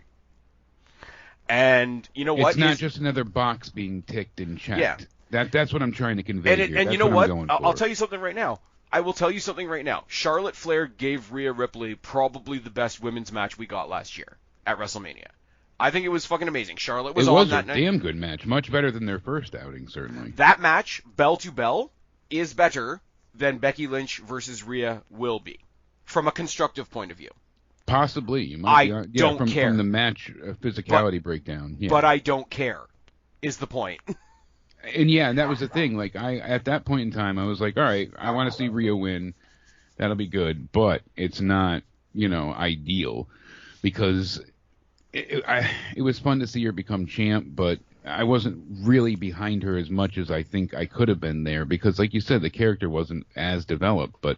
And you know what? It's not just another box being ticked and checked. Yeah. That's what I'm trying to convey here. And you know what? I'll tell you something right now. I will tell you something right now. Charlotte Flair gave Rhea Ripley probably the best women's match we got last year at WrestleMania. I think it was fucking amazing. Charlotte was on that night. It was a damn good match. Much better than their first outing, certainly. That match, bell to bell, is better than Becky Lynch versus Rhea will be, from a constructive point of view. Possibly. You might don't care. From the match physicality breakdown. Yeah. But I don't care, is the point. And yeah, and that was the thing. Like at that point in time, I was like, all right, I want to see Rhea win. That'll be good, but it's not, ideal because it was fun to see her become champ, but I wasn't really behind her as much as I think I could have been there because, like you said, the character wasn't as developed. But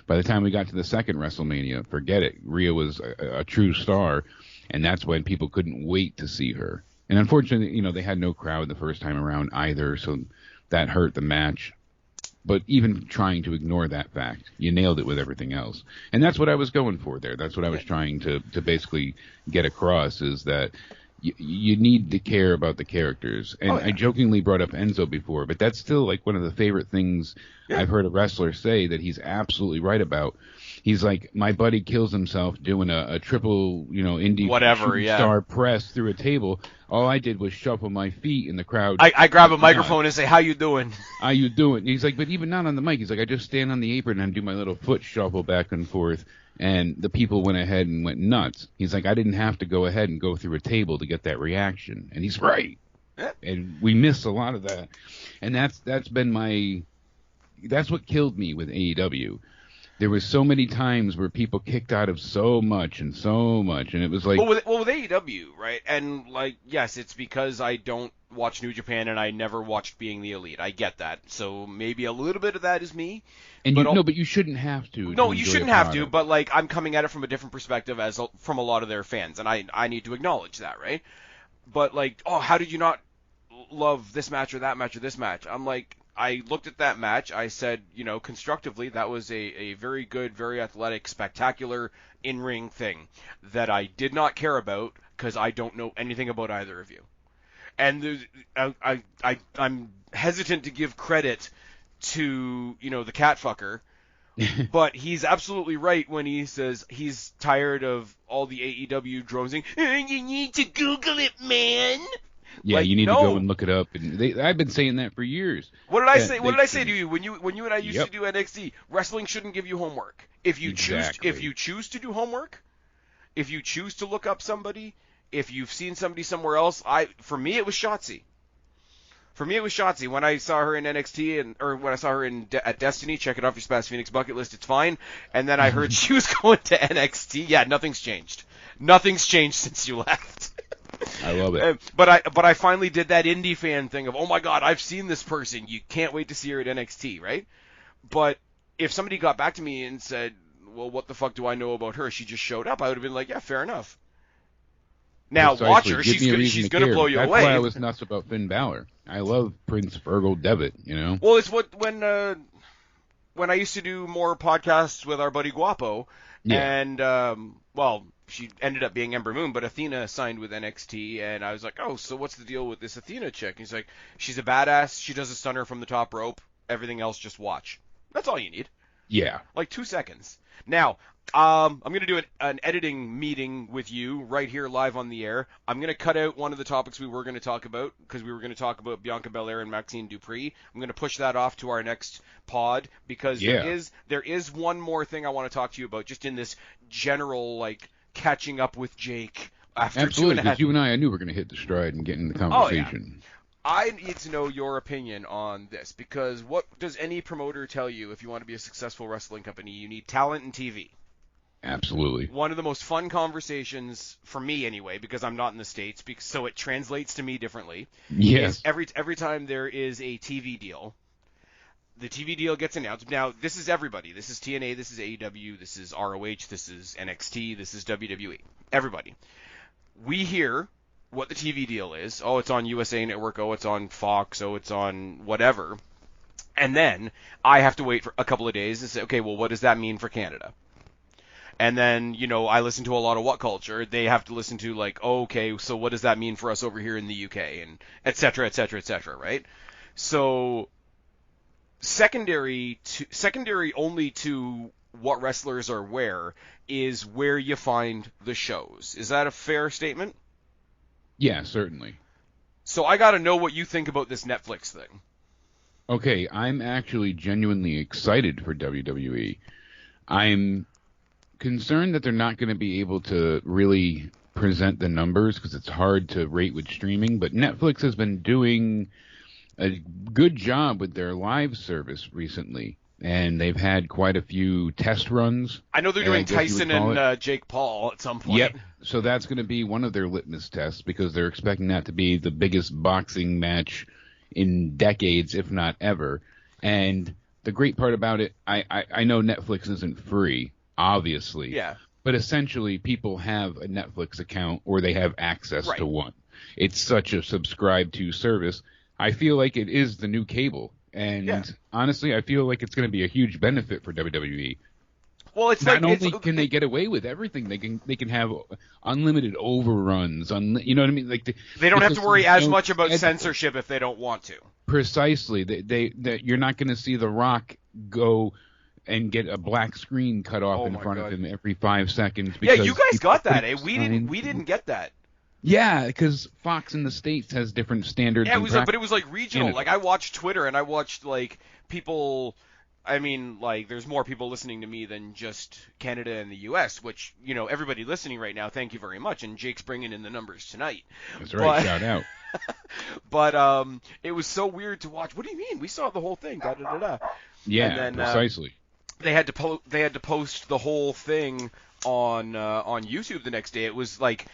by the time we got to the second WrestleMania, forget it. Rhea was a true star, and that's when people couldn't wait to see her. And unfortunately, they had no crowd the first time around either, so that hurt the match. But even trying to ignore that fact, you nailed it with everything else. And that's what I was going for there. That's what I was trying to basically get across is that you need to care about the characters. And I jokingly brought up Enzo before, but that's still like one of the favorite things I've heard a wrestler say that he's absolutely right about. He's like, my buddy kills himself doing a triple, indie star press through a table. All I did was shuffle my feet in the crowd. I grab a microphone and say, how you doing? How you doing? He's like, but even not on the mic. He's like, I just stand on the apron and do my little foot shuffle back and forth. And the people went ahead and went nuts. He's like, I didn't have to go ahead and go through a table to get that reaction. And he's right. And we miss a lot of that. And that's what killed me with AEW. There was so many times where people kicked out of so much, and it was like... Well, with AEW, right? And, yes, it's because I don't watch New Japan and I never watched Being the Elite. I get that. So maybe a little bit of that is me. And but you shouldn't have to. No, you shouldn't have to, but, I'm coming at it from a different perspective from a lot of their fans, and I need to acknowledge that, right? But, how did you not love this match or that match or this match? I'm like... I looked at that match. I said, constructively, that was a very good, very athletic, spectacular in-ring thing that I did not care about because I don't know anything about either of you. And I'm hesitant to give credit to, the cat fucker, but he's absolutely right when he says he's tired of all the AEW dronesing. You need to Google it, man. Yeah, you need to go and look it up. And I've been saying that for years. What did I say? What did I say to you when you and I used to do NXT? Wrestling shouldn't give you homework. If you choose to do homework, if you choose to look up somebody, if you've seen somebody somewhere else, for me it was Shotzi. When I saw her in NXT or when I saw her at Destiny, check it off your Spaz Phoenix bucket list. It's fine. And then I heard she was going to NXT. Yeah, nothing's changed. Nothing's changed since you left. I love it. But I finally did that indie fan thing of, oh my god, I've seen this person. You can't wait to see her at NXT, right? But if somebody got back to me and said, well, what the fuck do I know about her? She just showed up. I would have been like, yeah, fair enough. Now, watch her. She's going to blow you away. That's why I was nuts about Finn Balor. I love Prince Virgil Devitt, Well, it's when I used to do more podcasts with our buddy Guapo, and, she ended up being Ember Moon, but Athena signed with NXT, and I was like, oh, so what's the deal with this Athena chick? And he's like, she's a badass, she does a stunner from the top rope, everything else just watch. That's all you need. Yeah. 2 seconds. Now, I'm going to do an editing meeting with you right here live on the air. I'm going to cut out one of the topics we were going to talk about, because we were going to talk about Bianca Belair and Maxine Dupree. I'm going to push that off to our next pod, because there is one more thing I want to talk to you about, just in this general, catching up with Jake after Absolutely, because you and I knew we were going to hit the stride and get in the conversation. Oh, yeah. I need to know your opinion on this, because what does any promoter tell you if you want to be a successful wrestling company? You need talent and TV. Absolutely. One of the most fun conversations, for me anyway, because I'm not in the States, so it translates to me differently. Yes. Every time there is a TV deal, the TV deal gets announced. Now, this is everybody. This is TNA, this is AEW, this is ROH, this is NXT, this is WWE. Everybody. We hear what the TV deal is. Oh, it's on USA Network. Oh, it's on Fox. Oh, it's on whatever. And then I have to wait for a couple of days and say, okay, well, what does that mean for Canada? And then, I listen to a lot of What Culture. They have to listen to, okay, so what does that mean for us over here in the UK? And et cetera, et cetera, et cetera, right? So... Secondary only to what wrestlers are where is where you find the shows. Is that a fair statement? Yeah, certainly. So I got to know what you think about this Netflix thing. Okay, I'm actually genuinely excited for WWE. I'm concerned that they're not going to be able to really present the numbers because it's hard to rate with streaming, but Netflix has been doing a good job with their live service recently, and they've had quite a few test runs. I know they're doing I guess you would Tyson call it. and Jake Paul at some point. Yep. So that's going to be one of their litmus tests because they're expecting that to be the biggest boxing match in decades, if not ever. And the great part about it, I know Netflix isn't free, obviously. Yeah. But essentially, people have a Netflix account or they have access to one. It's such a subscribe to service. I feel like it is the new cable. And honestly, I feel like it's going to be a huge benefit for WWE. Well, it's Not like only can they get away with everything, they can have unlimited overruns. You know what I mean? Like they don't have to worry as much about censorship if they don't want to. Precisely. They you're not going to see The Rock go and get a black screen cut off in front of him every 5 seconds. Yeah, you guys got that. We didn't get that. Yeah, because Fox in the States has different standards. Yeah, but it was like regional. Like I watched Twitter and I watched like people. I mean, like there's more people listening to me than just Canada and the U.S. Which everybody listening right now, thank you very much. And Jake's bringing in the numbers tonight. That's right. Shout out. But it was so weird to watch. What do you mean? We saw the whole thing. Da, da, da, da. Yeah, and then, precisely. They had to post the whole thing on YouTube the next day. It was like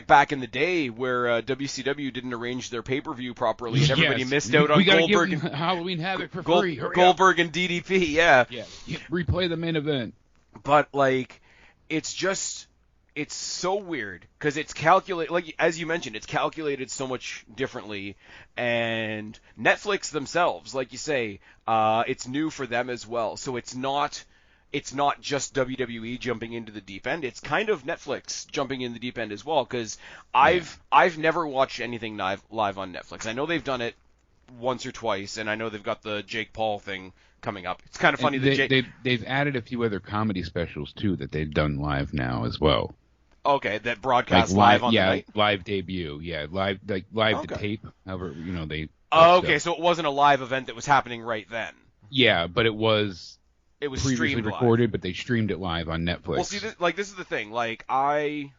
back in the day where WCW didn't arrange their pay-per-view properly and everybody missed out on Goldberg and Halloween Havoc for free. Goldberg and DDP. Yeah. Replay the main event. But like, it's so weird because it's calculated, like as you mentioned, it's calculated so much differently, and Netflix themselves, like you say, it's new for them as well. So it's not just WWE jumping into the deep end. It's kind of Netflix jumping in the deep end as well. Because I've never watched anything live on Netflix. I know they've done it once or twice, and I know they've got the Jake Paul thing coming up. It's kind of funny that they've added a few other comedy specials too that they've done live now as well. Okay, that broadcast live on the night? Live debut, live to tape. However, they. Okay, so it wasn't a live event that was happening right then. Yeah, but it was. It was previously streamed recorded, live. But they streamed it live on Netflix. Well, see, this is the thing. Like, I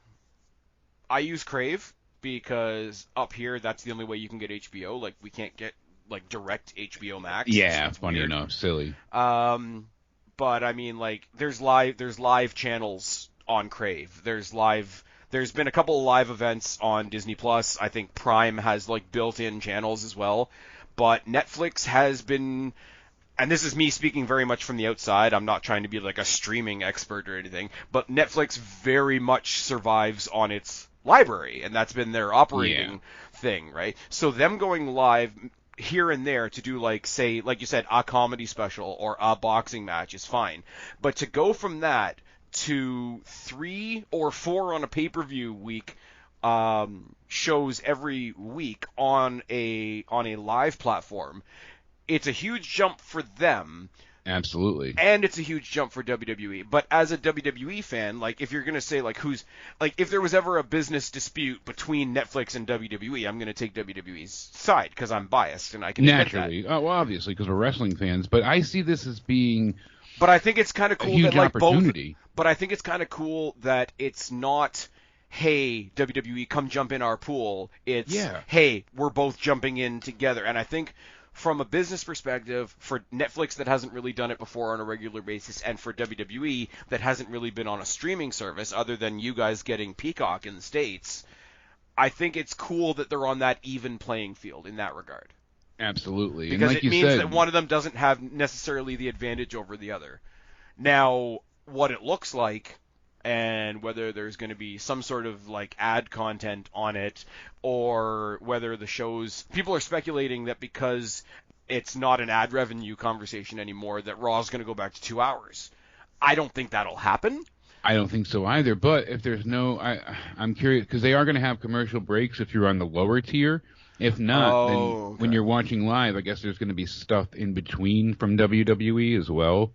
use Crave because up here that's the only way you can get HBO. Like, we can't get like direct HBO Max. Yeah, funny enough, silly. But I mean, like, there's live channels on Crave. There's been a couple of live events on Disney Plus. I think Prime has like built-in channels as well. But Netflix has been, and this is me speaking very much from the outside. I'm not trying to be like a streaming expert or anything, but Netflix very much survives on its library, and that's been their operating thing, right? So them going live here and there to do like, say, like you said, a comedy special or a boxing match is fine. But to go from that to 3 or 4 on a pay-per-view week shows every week on a live platform, it's a huge jump for them. Absolutely. And it's a huge jump for WWE. But as a WWE fan, like, if you're going to say, like, if there was ever a business dispute between Netflix and WWE, I'm going to take WWE's side because I'm biased and I can naturally. admit that. Well, obviously, because we're wrestling fans. But I see this as being But I think it's kind of cool a huge that, like, opportunity. But I think it's kind of cool that it's not, hey, WWE, come jump in our pool. It's, hey, we're both jumping in together. And I think from a business perspective, for Netflix that hasn't really done it before on a regular basis, and for WWE that hasn't really been on a streaming service other than you guys getting Peacock in the States, I think it's cool that they're on that even playing field in that regard. Absolutely. Because like it means said, that one of them doesn't have necessarily the advantage over the other. Now, what it looks like, and whether there's going to be some sort of like ad content on it, or whether the shows, people are speculating that because it's not an ad revenue conversation anymore, that Raw's going to go back to 2 hours. I don't think that'll happen. I don't think so either. But if there's no, I'm curious because they are going to have commercial breaks if you're on the lower tier. If not, then when you're watching live, I guess there's going to be stuff in between from WWE as well.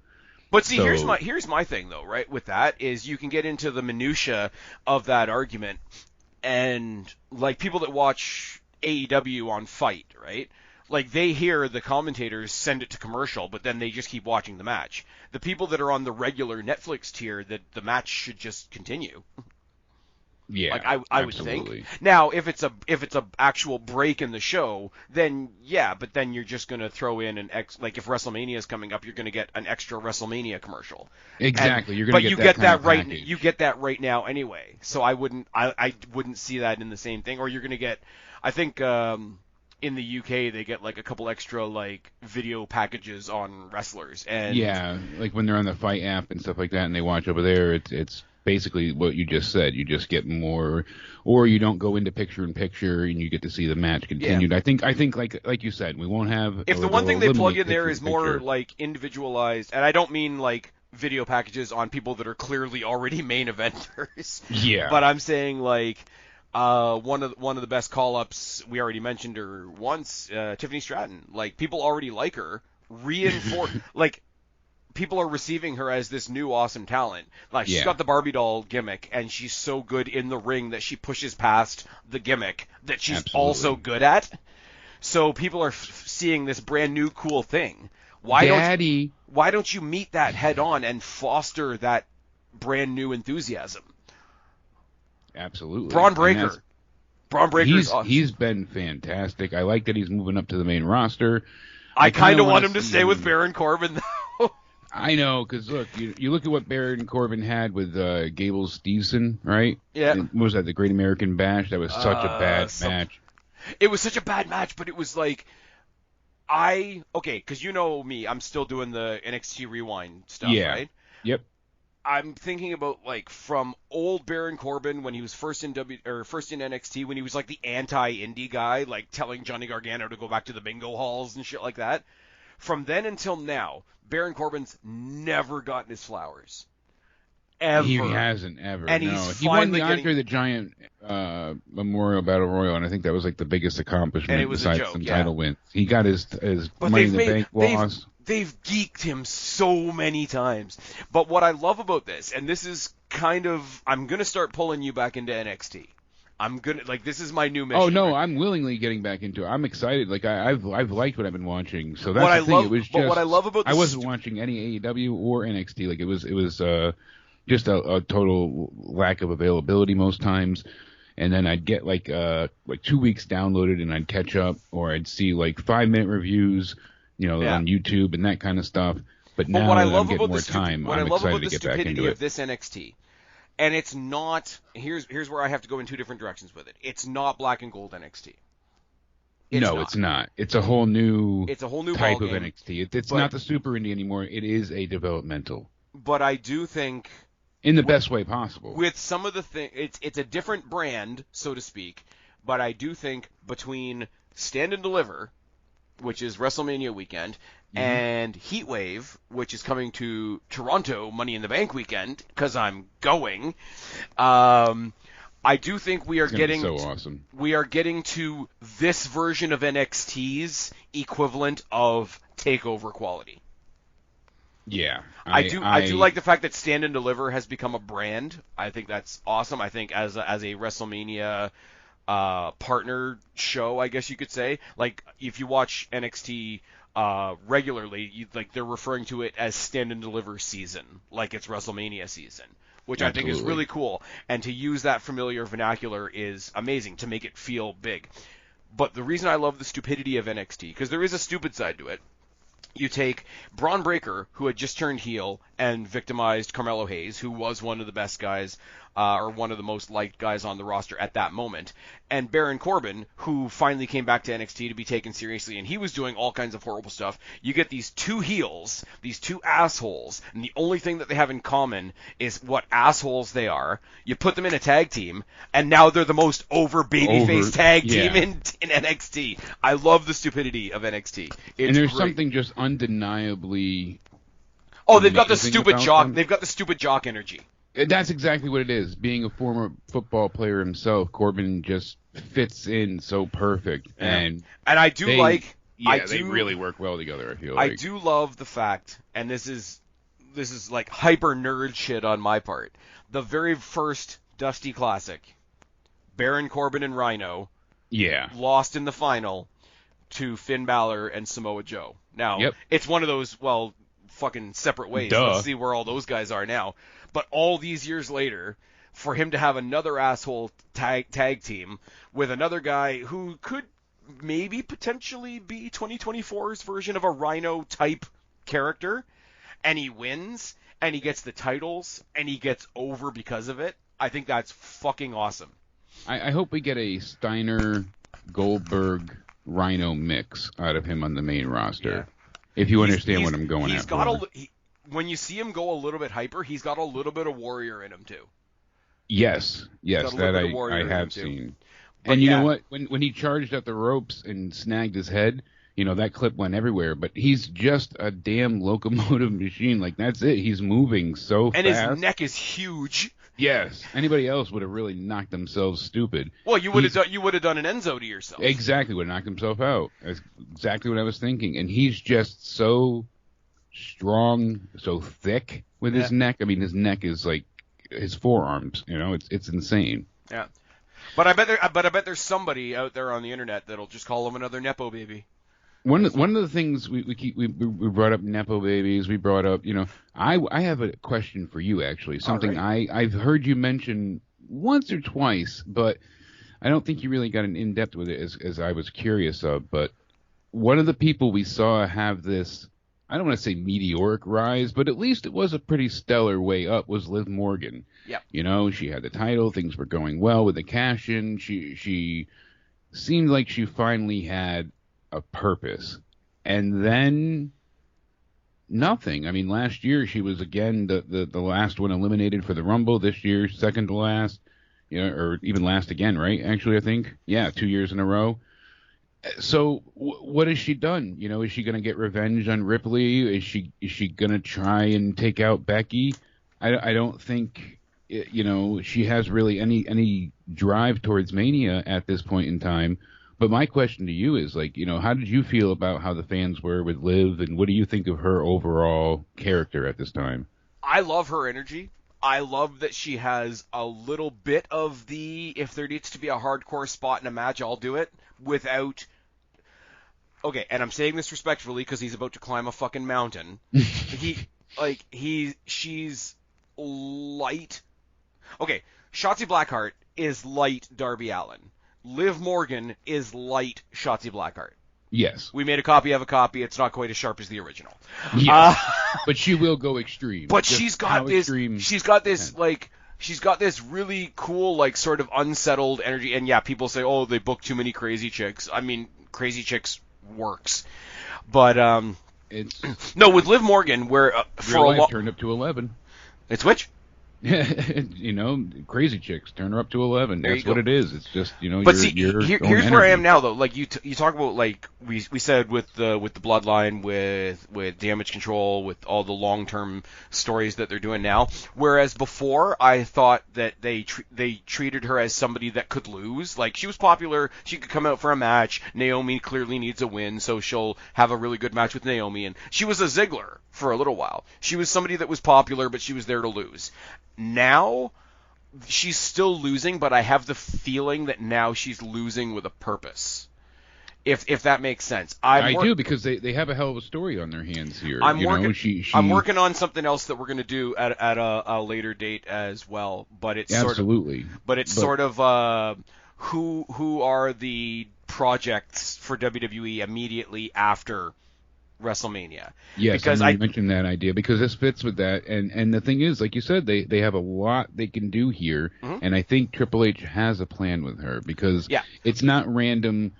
But see, here's my thing though, right? With that is you can get into the minutia of that argument, and like people that watch AEW on Fight, right? Like they hear the commentators send it to commercial, but then they just keep watching the match. The people that are on the regular Netflix tier, that the match should just continue. Yeah, Like I would absolutely. think. Now, if it's a actual break in the show, then yeah, but then you're just gonna throw in like if WrestleMania is coming up, you're gonna get an extra WrestleMania commercial. Exactly. You're going But to you get that get kind that of right. package. You get that right now anyway. So I wouldn't see that in the same thing. Or you're gonna get. I think in the UK they get like a couple extra like video packages on wrestlers and Yeah, like when they're on the Fight app and stuff like that, and they watch over there, it's basically what you just said. You just get more, or you don't go into picture in picture, and you get to see the match yeah. continued. I think like you said, we won't have. If the or one they'll thing they plug eliminate in there is more picture-in-picture. like individualized, and I don't mean like video packages on people that are clearly already main eventers, Yeah. but I'm saying like one of the best call ups we already mentioned her once, Tiffany Stratton. Like people already like her. Reinforce like people are receiving her as this new awesome talent. Like she's Yeah. got the Barbie doll gimmick, and she's so good in the ring that she pushes past the gimmick that she's Absolutely. also good at. So people are seeing this brand new cool thing. Why don't you meet that head on and foster that brand new enthusiasm? Absolutely. Braun Breaker. Braun Breaker's awesome. He's been fantastic. I like that he's moving up to the main roster. I kind of wanna want him to see stay with Baron Corbin, though. I know, because look, you look at what Baron Corbin had with Gable Steveson, right? Yeah. What was that, the Great American Bash? That was such a bad match. It was such a bad match, but it was like, because you know me, I'm still doing the NXT Rewind stuff, Yeah. right? Yep. I'm thinking about like from old Baron Corbin when he was first in NXT, when he was like the anti-indie guy, like telling Johnny Gargano to go back to the bingo halls and shit like that. From then until now, Baron Corbin's never gotten his flowers. Ever. He hasn't ever. And no. he's He won the finally Andre the Giant Memorial Battle Royal, and I think that was like the biggest accomplishment And it was a besides joke, some yeah. title wins. He got his But Money in the Bank loss. They've geeked him so many times. But what I love about this, and this is kind of, I'm going to start pulling you back into NXT. This is my new mission. Oh no, right? I'm willingly getting back into it. I'm excited. Like I've liked what I've been watching. So that's What the I thing. love- It was but just what I love about I this wasn't watching any AEW or NXT. Like it was just a total lack of availability most times. And then I'd get like 2 weeks downloaded and I'd catch up, or I'd see like 5-minute reviews, on YouTube and that kind of stuff. But now what I that love I'm getting about more the time, what I'm I love excited about to the get back stupidity into of it. this NXT, and it's not. Here's where I have to go in two different directions with it. It's not black and gold NXT. It's not. It's a whole new. It's a whole new type of ballgame, NXT. It's not the super indie anymore. It is a developmental. But I do think in the best way possible. With some of the things, it's a different brand, so to speak. But I do think between Stand and Deliver, which is WrestleMania weekend, and Heatwave, which is coming to Toronto Money in the Bank weekend, because I'm going, I do think we are getting so awesome. We are getting to this version of NXT's equivalent of TakeOver quality. Yeah, I do like the fact that Stand and Deliver has become a brand. I think that's awesome. I think as a WrestleMania partner show, I guess you could say, like if you watch NXT regularly, they're referring to it as Stand and Deliver season, like it's WrestleMania season, which I think is really cool. And to use that familiar vernacular is amazing to make it feel big. But the reason I love the stupidity of NXT, because there is a stupid side to it. You take Braun Breaker, who had just turned heel and victimized Carmelo Hayes, who was one of the best guys, or one of the most liked guys on the roster at that moment, and Baron Corbin, who finally came back to NXT to be taken seriously, and he was doing all kinds of horrible stuff. You get these two heels, these two assholes, and the only thing that they have in common is what assholes they are. You put them in a tag team, and now they're the most over babyface tag team in NXT. I love the stupidity of NXT. And there's something just undeniably. Oh, they've got the stupid jock. They've got the stupid jock energy. That's exactly what it is. Being a former football player himself, Corbin just fits in so perfect. And I do they really work well together, I feel like. I do love the fact, and this is like hyper nerd shit on my part. The very first Dusty Classic, Baron Corbin and Rhino lost in the final to Finn Balor and Samoa Joe. Now, it's one of those, fucking separate ways. Duh. Let's see where all those guys are now. But all these years later, for him to have another asshole tag team with another guy who could maybe potentially be 2024's version of a Rhino type character, and he wins, and he gets the titles, and he gets over because of it. I think that's fucking awesome. I hope we get a Steiner, Goldberg, Rhino mix out of him on the main roster. Yeah. If you understand what I'm going at. When you see him go a little bit hyper, he's got a little bit of Warrior in him too. Yes, that I have seen. But and you know what? When he charged at the ropes and snagged his head, that clip went everywhere. But he's just a damn locomotive machine. Like, that's it. He's moving so fast. And his neck is huge. Yes. Anybody else would have really knocked themselves stupid. Well, you would have done an Enzo to yourself. Exactly. Would have knocked himself out. That's exactly what I was thinking. And he's just so strong, so thick with his neck. I mean, his neck is like his forearms. It's insane. Yeah. But I bet there's somebody out there on the internet that'll just call him another Nepo baby. One of the things we brought up Nepo babies. We brought up, I have a question for you actually. Something right. I've heard you mention once or twice, but I don't think you really got an in-depth with it as I was curious of. But one of the people we saw have this, I don't want to say meteoric rise, but at least it was a pretty stellar way up, was Liv Morgan. Yep. She had the title, things were going well with the cash-in. She seemed like she finally had a purpose. And then nothing. I mean, last year she was again the last one eliminated for the Rumble. This year, second to last, or even last again, right? Actually, I think. Yeah, 2 years in a row. So what has she done? Is she going to get revenge on Ripley? Is she going to try and take out Becky? I don't think she has really any drive towards Mania at this point in time. But my question to you is, how did you feel about how the fans were with Liv, and what do you think of her overall character at this time? I love her energy. I love that she has a little bit of the, if there needs to be a hardcore spot in a match, I'll do it, without... Okay, and I'm saying this respectfully because he's about to climb a fucking mountain. She's light. Okay, Shotzi Blackheart is light Darby Allin. Liv Morgan is light Shotzi Blackheart. Yes. We made a copy of a copy. It's not quite as sharp as the original. Yes. But she will go extreme. But she's got this really cool, sort of unsettled energy. And yeah, people say, oh, they book too many crazy chicks. I mean, crazy chicks works. But it's no, with Liv Morgan, where for a while turned up to 11. It's which? Crazy chicks turn her up to 11. That's what it is. It's just But here's where I am now though. Like you talk about we said with the Bloodline, with Damage Control, with all the long-term stories that they're doing now. Whereas before, I thought that they treated her as somebody that could lose. Like, she was popular, she could come out for a match. Naomi clearly needs a win, so she'll have a really good match with Naomi. And she was a Ziggler for a little while. She was somebody that was popular, but she was there to lose. Now, she's still losing, but I have the feeling that now she's losing with a purpose. If that makes sense. I do, because they have a hell of a story on their hands here. I'm working on something else that we're going to do at a later date as well, but it's sort of who are the projects for WWE immediately after WrestleMania. Yes, because I mentioned that idea because this fits with that, and the thing is, like you said, they have a lot they can do here, and I think Triple H has a plan with her because it's not random.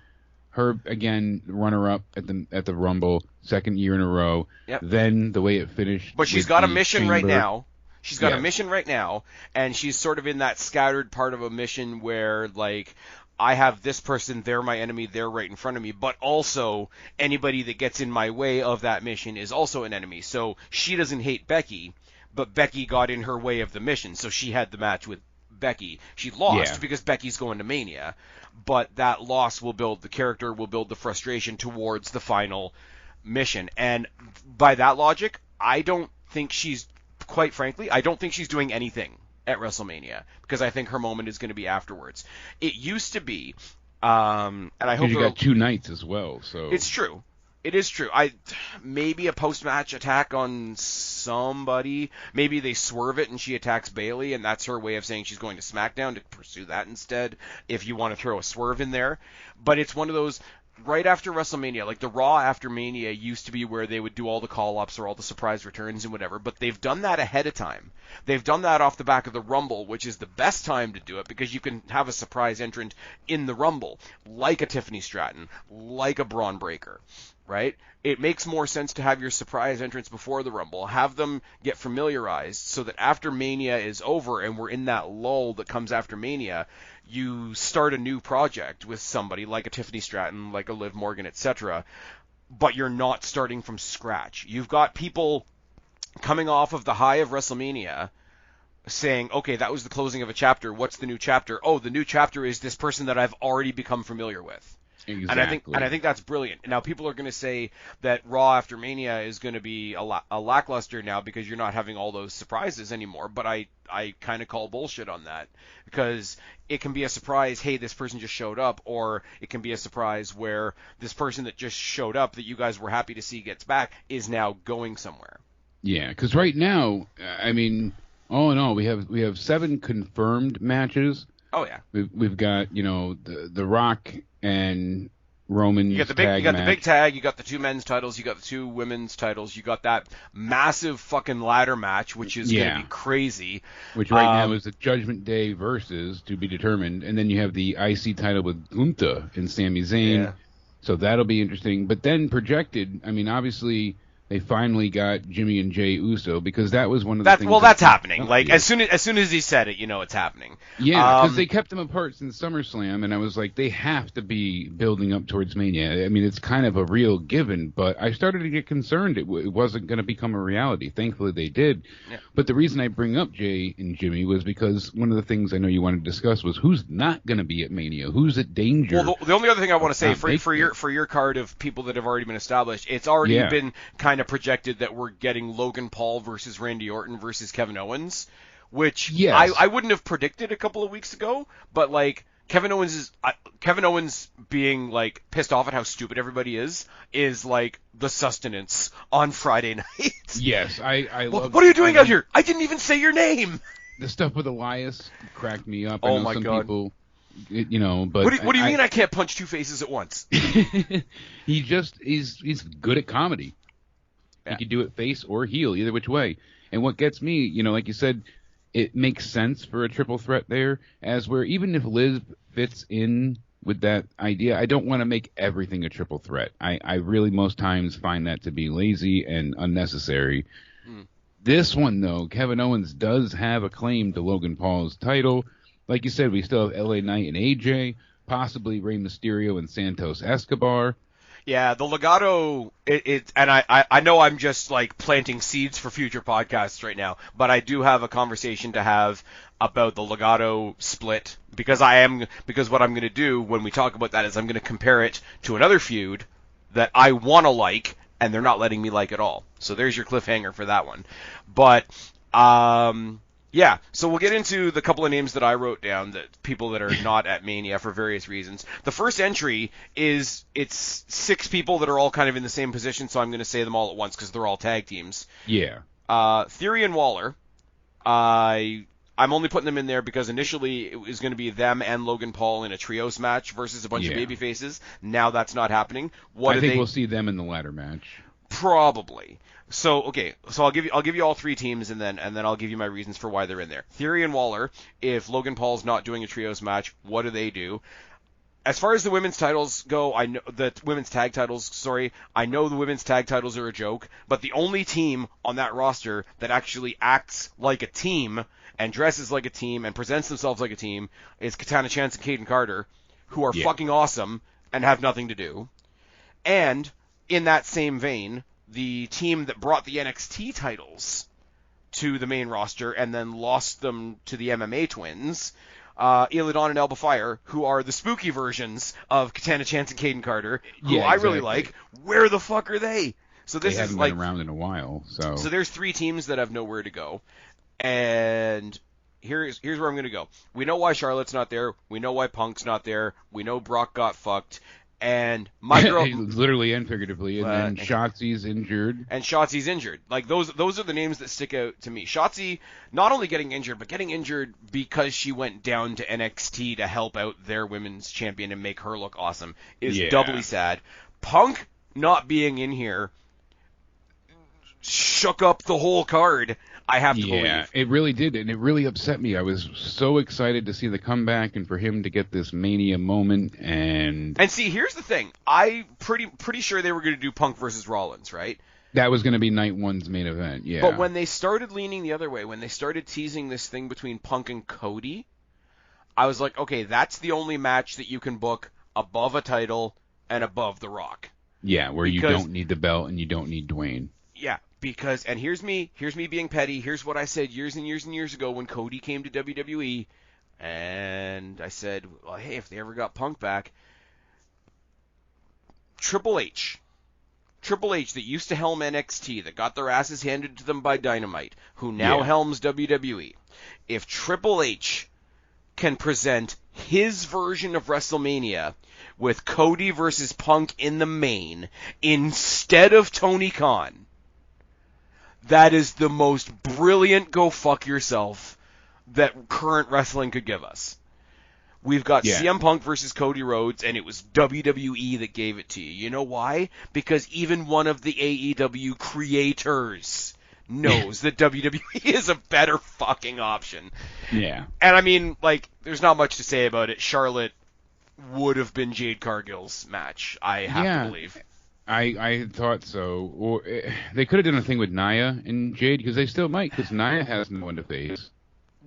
Her again, runner-up at the Rumble, second year in a row. Yep. Then the way it finished. But she's got a mission right now. She's got a mission right now, and she's sort of in that scattered part of a mission where, like, I have this person, they're my enemy, they're right in front of me, but also anybody that gets in my way of that mission is also an enemy. So she doesn't hate Becky, but Becky got in her way of the mission, so she had the match with Becky. She lost because Becky's going to Mania, but that loss will build the character, will build the frustration towards the final mission. And by that logic, I don't think she's doing anything at WrestleMania, because I think her moment is going to be afterwards. It used to be, and I hope you got 2 nights as well, so it's true. It is true. Maybe a post-match attack on somebody. Maybe they swerve it and she attacks Bayley, and that's her way of saying she's going to SmackDown to pursue that instead, if you want to throw a swerve in there. But it's one of those, right after WrestleMania, like the Raw after Mania used to be where they would do all the call-ups or all the surprise returns and whatever, but they've done that ahead of time. They've done that off the back of the Rumble, which is the best time to do it because you can have a surprise entrant in the Rumble, like a Tiffany Stratton, like a Braun Breaker, right? It makes more sense to have your surprise entrants before the Rumble, have them get familiarized so that after Mania is over and we're in that lull that comes after Mania, you start a new project with somebody like a Tiffany Stratton, like a Liv Morgan, etc., but you're not starting from scratch. You've got people coming off of the high of WrestleMania saying, okay, that was the closing of a chapter. What's the new chapter? Oh, the new chapter is this person that I've already become familiar with. Exactly. And I think that's brilliant. Now, people are going to say that Raw after Mania is going to be a lackluster now because you're not having all those surprises anymore. But I kind of call bullshit on that, because it can be a surprise, hey, this person just showed up, or it can be a surprise where this person that just showed up that you guys were happy to see gets back is now going somewhere. Yeah, because right now, I mean, all in all, we have 7 confirmed matches. Oh yeah. We've got, the Rock and Roman. You got the big tag, you got the 2 men's titles, you got the 2 women's titles, you got that massive fucking ladder match, which is going to be crazy. Which right now is the Judgment Day versus to be determined, and then you have the IC title with Gunther and Sami Zayn. Yeah. So that'll be interesting. But then projected, I mean, obviously they finally got Jimmy and Jay Uso, because that was one of the things. Well, that's happening. Like as soon as he said it, it's happening. Yeah, because they kept them apart since SummerSlam, and I was like, they have to be building up towards Mania. I mean, it's kind of a real given, but I started to get concerned it wasn't going to become a reality. Thankfully, they did. Yeah. But the reason I bring up Jay and Jimmy was because one of the things I know you wanted to discuss was who's not going to be at Mania, who's at danger. Well, the only other thing I want to say for your card of people that have already been established, it's already been kind of projected that we're getting Logan Paul versus Randy Orton versus Kevin Owens, which I wouldn't have predicted a couple of weeks ago, but like Kevin Owens being like pissed off at how stupid everybody is like the sustenance on Friday night. Yes, I love. What are you doing out here? I didn't even say your name. The stuff with Elias cracked me up. Oh my God. People, but what do you mean I can't punch 2 faces at once? he's good at comedy. Yeah. He could do it face or heel, either which way. And what gets me, like you said, it makes sense for a triple threat there, as where even if Liz fits in with that idea, I don't want to make everything a triple threat. I really most times find that to be lazy and unnecessary. This one, though, Kevin Owens does have a claim to Logan Paul's title. Like you said, we still have LA Knight and AJ, possibly Rey Mysterio and Santos Escobar. Yeah, the Legado, and I know I'm just like planting seeds for future podcasts right now, but I do have a conversation to have about the Legado split, because what I'm going to do when we talk about that is I'm going to compare it to another feud that I want to like, and they're not letting me like at all. So there's your cliffhanger for that one. But, yeah, so we'll get into the couple of names that I wrote down, that people that are not at Mania for various reasons. The first entry it's 6 people that are all kind of in the same position, so I'm going to say them all at once because they're all tag teams. Yeah. Theory and Waller. I'm only putting them in there because initially it was going to be them and Logan Paul in a trios match versus a bunch of baby faces. Now that's not happening. I think we'll see them in the ladder match. Probably. So I'll give you all 3 teams, and then I'll give you my reasons for why they're in there. Theory and Waller. If Logan Paul's not doing a trios match, what do they do? As far as the women's titles go, I know the women's tag titles. Sorry, I know the women's tag titles are a joke, but the only team on that roster that actually acts like a team and dresses like a team and presents themselves like a team is Katana Chance and Kaden Carter, who are fucking awesome and have nothing to do. And in that same vein, the team that brought the NXT titles to the main roster and then lost them to the MMA twins, Illidan and Alba Fire, who are the spooky versions of Katana Chance and Kaden Carter, who I really like. Where the fuck are they? So this haven't been around in a while. So there's 3 teams that have nowhere to go, and here's where I'm going to go. We know why Charlotte's not there. We know why Punk's not there. We know Brock got fucked. And my girl, literally and figuratively, and then Shotzi's injured. And Shotzi's injured. Like those are the names that stick out to me. Shotzi not only getting injured, but getting injured because she went down to NXT to help out their women's champion and make her look awesome is doubly sad. Punk not being in here shook up the whole card. I have to believe. Yeah, it really did, and it really upset me. I was so excited to see the comeback and for him to get this Mania moment. And see, here's the thing. I pretty sure they were going to do Punk versus Rollins, right? That was going to be night one's main event, yeah. But when they started leaning the other way, when they started teasing this thing between Punk and Cody, I was like, okay, that's the only match that you can book above a title and above The Rock. Yeah, where you don't need the belt and you don't need Dwayne. Yeah, because, and here's me being petty. Here's what I said years and years and years ago when Cody came to WWE, and I said, well, hey, if they ever got Punk back, Triple H that used to helm NXT, that got their asses handed to them by Dynamite, who now helms WWE. If Triple H can present his version of WrestleMania with Cody versus Punk in the main instead of Tony Khan, that is the most brilliant go fuck yourself that current wrestling could give us. We've got CM Punk versus Cody Rhodes, and it was WWE that gave it to you. You know why? Because even one of the AEW creators knows that WWE is a better fucking option. Yeah. And I mean, like, there's not much to say about it. Charlotte would have been Jade Cargill's match, I have to believe. I thought so. Or they could have done a thing with Nia and Jade, because they still might, because Nia has no one to face.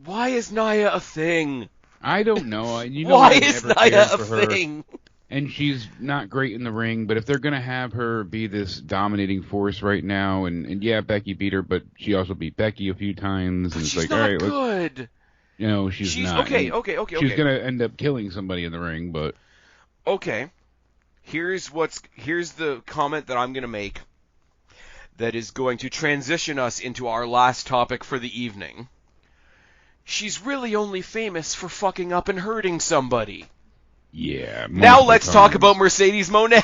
Why is Nia a thing? I don't know. Why is Nia a thing? And she's not great in the ring, but if they're going to have her be this dominating force right now, and yeah, Becky beat her, but she also beat Becky a few times. And she's it's like, not all right, good. You know, she's not. Okay. She's going to end up killing somebody in the ring, but... Okay. Here's the comment that I'm going to make that is going to transition us into our last topic for the evening. She's really only famous for fucking up and hurting somebody. Yeah. Now let's talk about Mercedes Moné.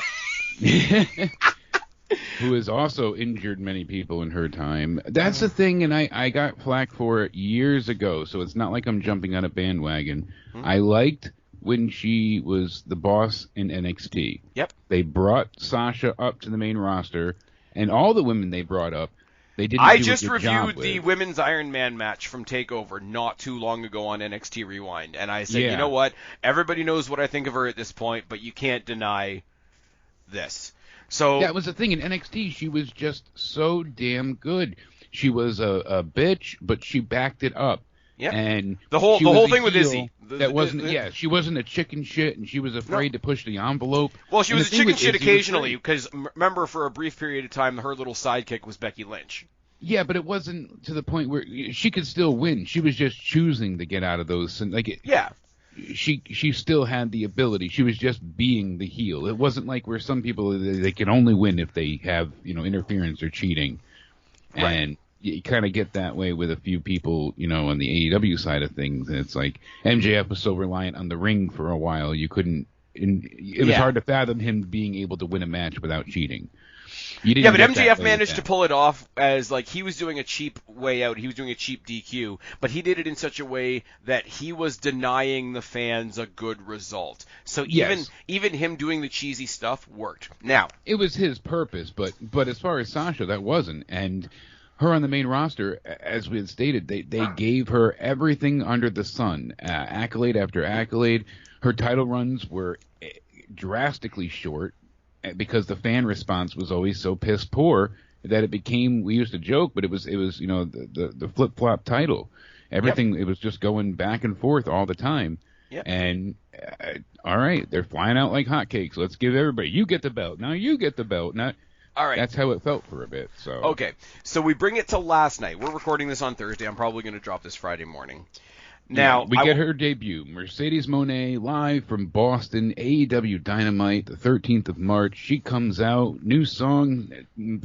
Who has also injured many people in her time. That's the thing, and I got flack for it years ago, so it's not like I'm jumping on a bandwagon. I liked when she was the boss in NXT. Yep. They brought Sasha up to the main roster, and all the women they brought up, they didn't I do just a good reviewed job the with. Women's Iron Man match from TakeOver not too long ago on NXT Rewind, and I said, Yeah. you know what? Everybody knows what I think of her at this point, but you can't deny this. So That was the thing. In NXT, she was just so damn good. She was a bitch, but she backed it up. Yep. And the whole thing with Izzy. She wasn't a chicken shit, and she was afraid to push the envelope. Well, she was a chicken shit occasionally, because because remember, for a brief period of time, her little sidekick was Becky Lynch. Yeah, but it wasn't to the point where she could still win. She was just choosing to get out of those. She still had the ability. She was just being the heel. It wasn't like where some people, they can only win if they have, interference or cheating. Right. And you kind of get that way with a few people, on the AEW side of things. And it's like MJF was so reliant on the ring for a while, you couldn't. It was hard to fathom him being able to win a match without cheating. But MJF managed to pull it off as, like, he was doing a cheap way out. He was doing a cheap DQ, but he did it in such a way that he was denying the fans a good result. So even him doing the cheesy stuff worked. Now, it was his purpose, but as far as Sasha, that wasn't. And her on the main roster, as we had stated, they gave her everything under the sun, accolade after accolade. Her title runs were drastically short, because the fan response was always so piss poor that it became, we used to joke, but it was the flip-flop title. Everything, It was just going back and forth all the time. Yep. And, all right, they're flying out like hotcakes. Let's give everybody, you get the belt. Now you get the belt. Now, all right. That's how it felt for a bit. So okay, so we bring it to last night. We're recording this on Thursday. I'm probably going to drop this Friday morning. Now we get her debut, Mercedes Moné, live from Boston, AEW Dynamite, the 13th of March. She comes out, new song,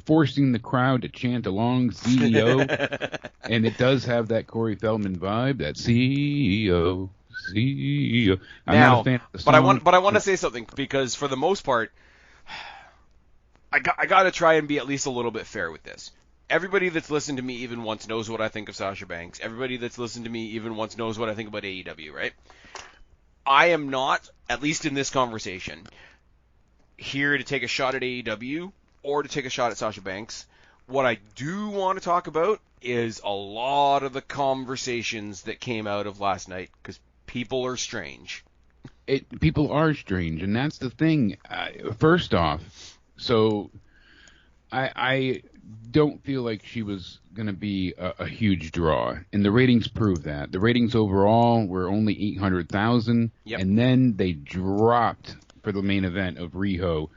forcing the crowd to chant along, CEO, and it does have that Corey Feldman vibe, that CEO, see you. I'm Now, not a fan of the song. but I want to say something, because for the most part, I got to try and be at least a little bit fair with this. Everybody that's listened to me even once knows what I think of Sasha Banks. Everybody that's listened to me even once knows what I think about AEW, right? I am not, at least in this conversation, here to take a shot at AEW or to take a shot at Sasha Banks. What I do want to talk about is a lot of the conversations that came out of last night, because people are strange. People are strange, and that's the thing. First off, so I don't feel like she was going to be a huge draw, and the ratings prove that. The ratings overall were only 800,000, Yep. and then they dropped for the main event of Riho,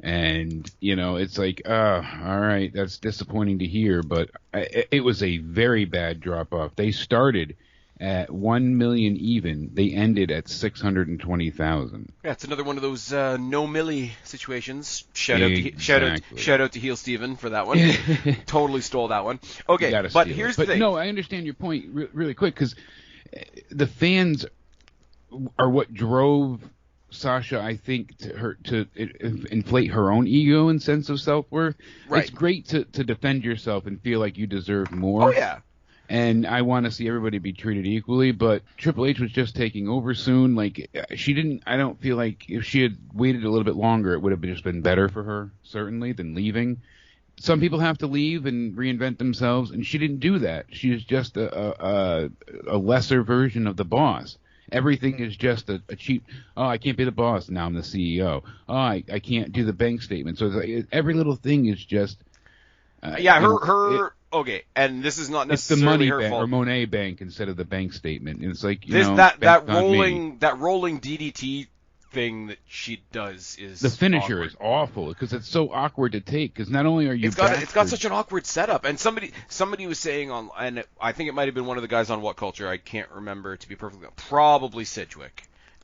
and it's like, all right, that's disappointing to hear, but it was a very bad drop off. They started at 1 million even. They ended at 620,000. Yeah, it's another one of those no Millie situations. Exactly. Shout out to Heel Steven for that one. Totally stole that one. Okay, but here's the thing. No, I understand your point really quick, because the fans are what drove Sasha, I think, to inflate her own ego and sense of self-worth. Right. It's great to defend yourself and feel like you deserve more. Oh, yeah. And I want to see everybody be treated equally, but Triple H was just taking over soon. Like, I don't feel like if she had waited a little bit longer, it would have just been better for her, certainly, than leaving. Some people have to leave and reinvent themselves, and she didn't do that. She is just a lesser version of the boss. Everything is just a cheap, I can't be the boss, now I'm the CEO. I can't do the bank statement. So it's like, every little thing is just... Okay, and this is not it's the necessarily money her bank fault. or Monet Bank instead of the bank statement. And it's like, that rolling DDT thing that she does is the finisher awkward. is awful because it's so awkward to take. Because not only are you it's got such an awkward setup, and somebody was saying on, and I think it might have been one of the guys on What Culture. I can't remember, to be perfectly honest. Probably Sidgwick.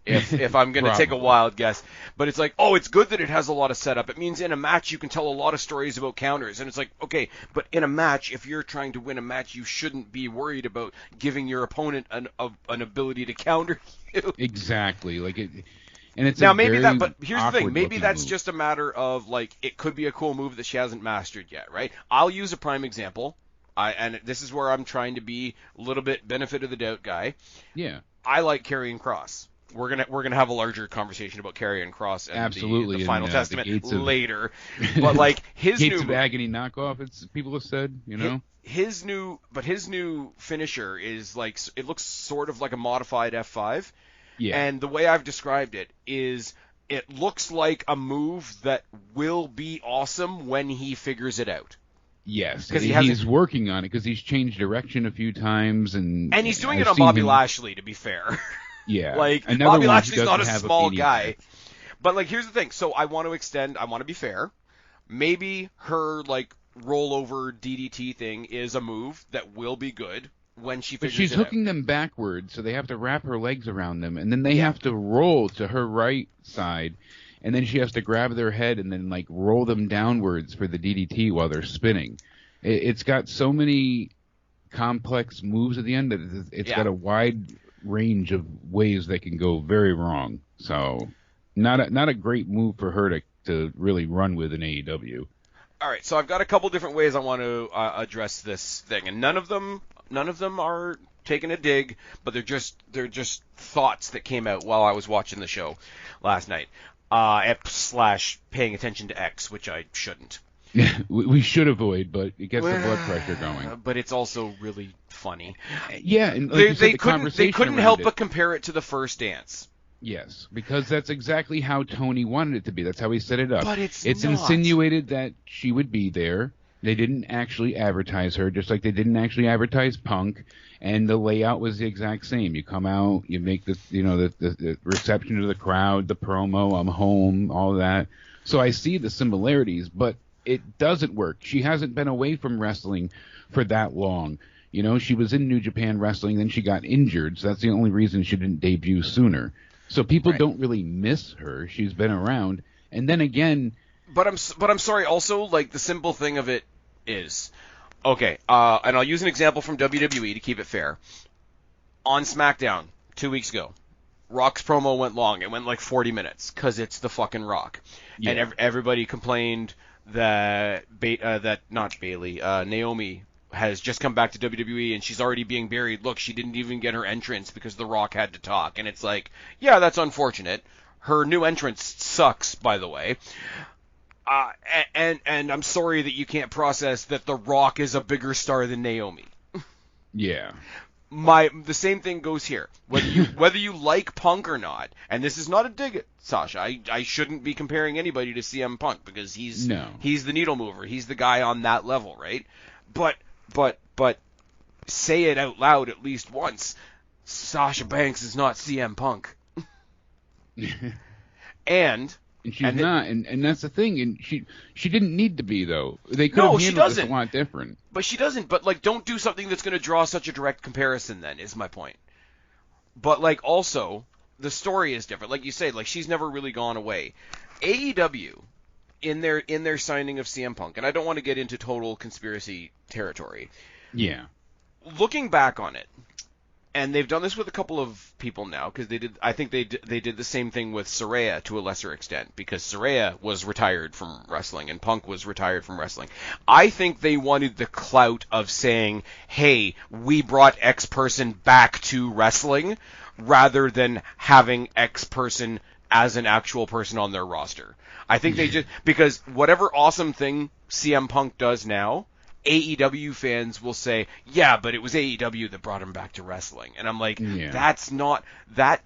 If I'm going to take a wild guess. But it's like, it's good that it has a lot of setup. It means in a match you can tell a lot of stories about counters. And it's like, okay, but in a match, if you're trying to win a match, you shouldn't be worried about giving your opponent an ability to counter you. Exactly. Like it. And it's now maybe that, but here's the thing. Maybe that's move. just a matter of, like, it could be a cool move that she hasn't mastered yet, right? I'll use a prime example. And this is where I'm trying to be a little bit benefit of the doubt guy. Yeah. I like Karrion Kross. We're gonna have a larger conversation about Karrion Kross and the Final Testament later. But like his Gates new of Agony knockoff, people have said, his new finisher is like, it looks sort of like a modified F5. Yeah. And the way I've described it is, it looks like a move that will be awesome when he figures it out. Yes, because he's working on it, because he's changed direction a few times, and he's doing it on Bobby Lashley, to be fair. Yeah, like Bobby Lashley's not a small guy. But like, here's the thing. So I want to be fair. Maybe her like rollover DDT thing is a move that will be good when she figures it out. But she's hooking them backwards, so they have to wrap her legs around them, and then they have to roll to her right side, and then she has to grab their head and then like roll them downwards for the DDT while they're spinning. It's got so many complex moves at the end that it's got a wide range of ways they can go very wrong. So not a great move for her to really run with in AEW. All right, so I've got a couple different ways I want to address this thing, and none of them are taking a dig, but they're just thoughts that came out while I was watching the show last night. / paying attention to X, which I shouldn't. We should avoid, but it gets the blood pressure going. But it's also really funny. Yeah, and like they couldn't help but compare it to the first dance. Yes, because that's exactly how Tony wanted it to be. That's how he set it up. But it's not. Insinuated that she would be there. They didn't actually advertise her, just like they didn't actually advertise Punk. And the layout was the exact same. You come out, you make the reception to the crowd, the promo, I'm home, all that. So I see the similarities, but it doesn't work. She hasn't been away from wrestling for that long. She was in New Japan Wrestling, then she got injured, so that's the only reason she didn't debut sooner. So people don't really miss her. She's been around. And then again... But I'm sorry, also, like, the simple thing of it is... Okay, and I'll use an example from WWE to keep it fair. On SmackDown, 2 weeks ago. Rock's promo went long. It went like 40 minutes because it's the fucking Rock. Yeah. And everybody complained that not Bailey, Naomi has just come back to WWE and she's already being buried. Look, she didn't even get her entrance because The Rock had to talk. And it's like, yeah, that's unfortunate. Her new entrance sucks, by the way. And I'm sorry that you can't process that The Rock is a bigger star than Naomi. Yeah. The same thing goes here. Whether you like Punk or not, and this is not a dig at Sasha. I shouldn't be comparing anybody to CM Punk because he's the needle mover. He's the guy on that level, right? But say it out loud at least once. Sasha Banks is not CM Punk. And she's not, and that's the thing. And she didn't need to be, though. They could have handled this a lot different. But she doesn't. But like, don't do something that's going to draw such a direct comparison. Then is my point. But like, also, the story is different. Like you say, like she's never really gone away. AEW in their signing of CM Punk, and I don't want to get into total conspiracy territory. Yeah. Looking back on it. And they've done this with a couple of people now because I think they did the same thing with Saraya to a lesser extent because Saraya was retired from wrestling and Punk was retired from wrestling. I think they wanted the clout of saying, "Hey, we brought X person back to wrestling," rather than having X person as an actual person on their roster. I think they just because whatever awesome thing CM Punk does now, AEW fans will say, yeah, but it was AEW that brought him back to wrestling. And I'm like, that's not that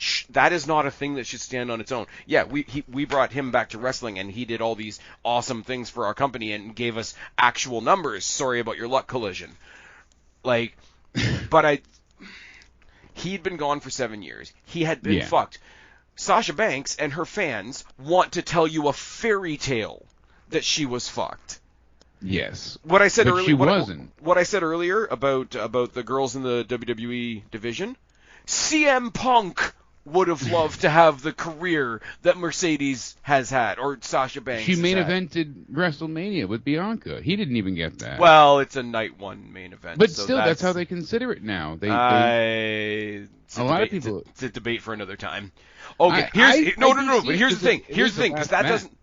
is not a thing that should stand on its own. Yeah, we brought him back to wrestling and he did all these awesome things for our company and gave us actual numbers. Sorry about your luck collision. Like, but he'd been gone for 7 years. He had been fucked. Sasha Banks and her fans want to tell you a fairy tale that she was fucked. Yes. What I said but earlier. She wasn't. What I said earlier about the girls in the WWE division, CM Punk would have loved to have the career that Mercedes has had, or Sasha Banks. She main evented WrestleMania with Bianca. He didn't even get that. Well, it's a night one main event, but so still, that's how they consider it now. A lot of people. It's a debate for another time. Okay, But here's the thing. Here's the thing, because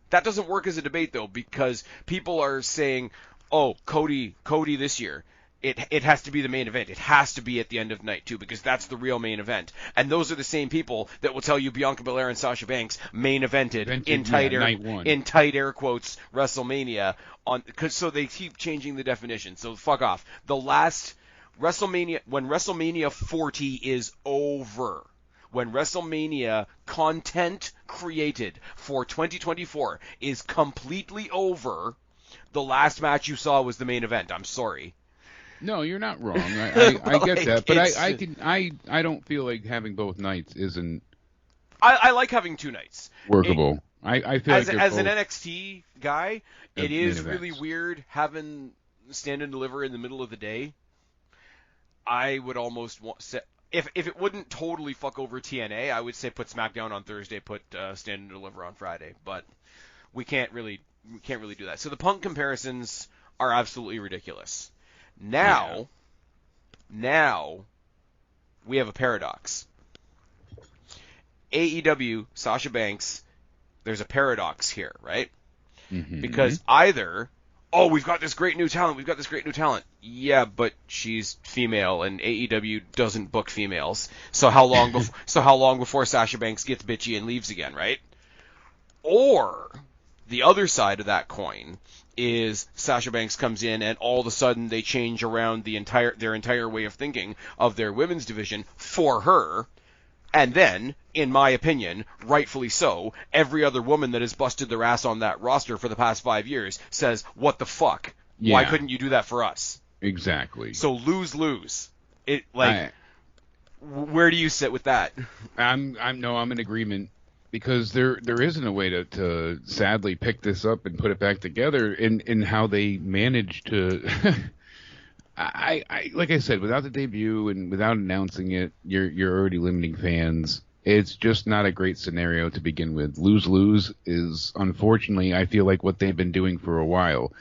that doesn't work as a debate, though, because people are saying, oh, Cody this year, it has to be the main event. It has to be at the end of night, too, because that's the real main event. And those are the same people that will tell you Bianca Belair and Sasha Banks main evented in tight air quotes, WrestleMania. So they keep changing the definition. So fuck off. The last WrestleMania, when WrestleMania 40 is over, when WrestleMania content created for 2024 is completely over, the last match you saw was the main event. I'm sorry. No, you're not wrong. I get that, but I don't feel like having both nights isn't. I like having two nights. Workable. I feel as like as an NXT guy, it is really weird having Stand and Deliver in the middle of the day. I would almost if it wouldn't totally fuck over TNA, I would say put SmackDown on Thursday, put Stand and Deliver on Friday. But we can't really do that. So the Punk comparisons are absolutely ridiculous. Now we have a paradox. AEW, Sasha Banks, there's a paradox here, right? Mm-hmm. Because either, oh, we've got this great new talent. Yeah, but she's female, and AEW doesn't book females. So how long before Sasha Banks gets bitchy and leaves again, right? Or the other side of that coin is Sasha Banks comes in and all of a sudden they change around their entire way of thinking of their women's division for her. And then, in my opinion, rightfully so, every other woman that has busted their ass on that roster for the past 5 years says, what the fuck? Yeah. Why couldn't you do that for us? Exactly. So lose. Where do you sit with that? I'm in agreement. Because there isn't a way to sadly pick this up and put it back together in how they managed to. I like I said, without the debut and without announcing it, you're already limiting fans. It's just not a great scenario to begin with. Lose is unfortunately, I feel like what they've been doing for a while.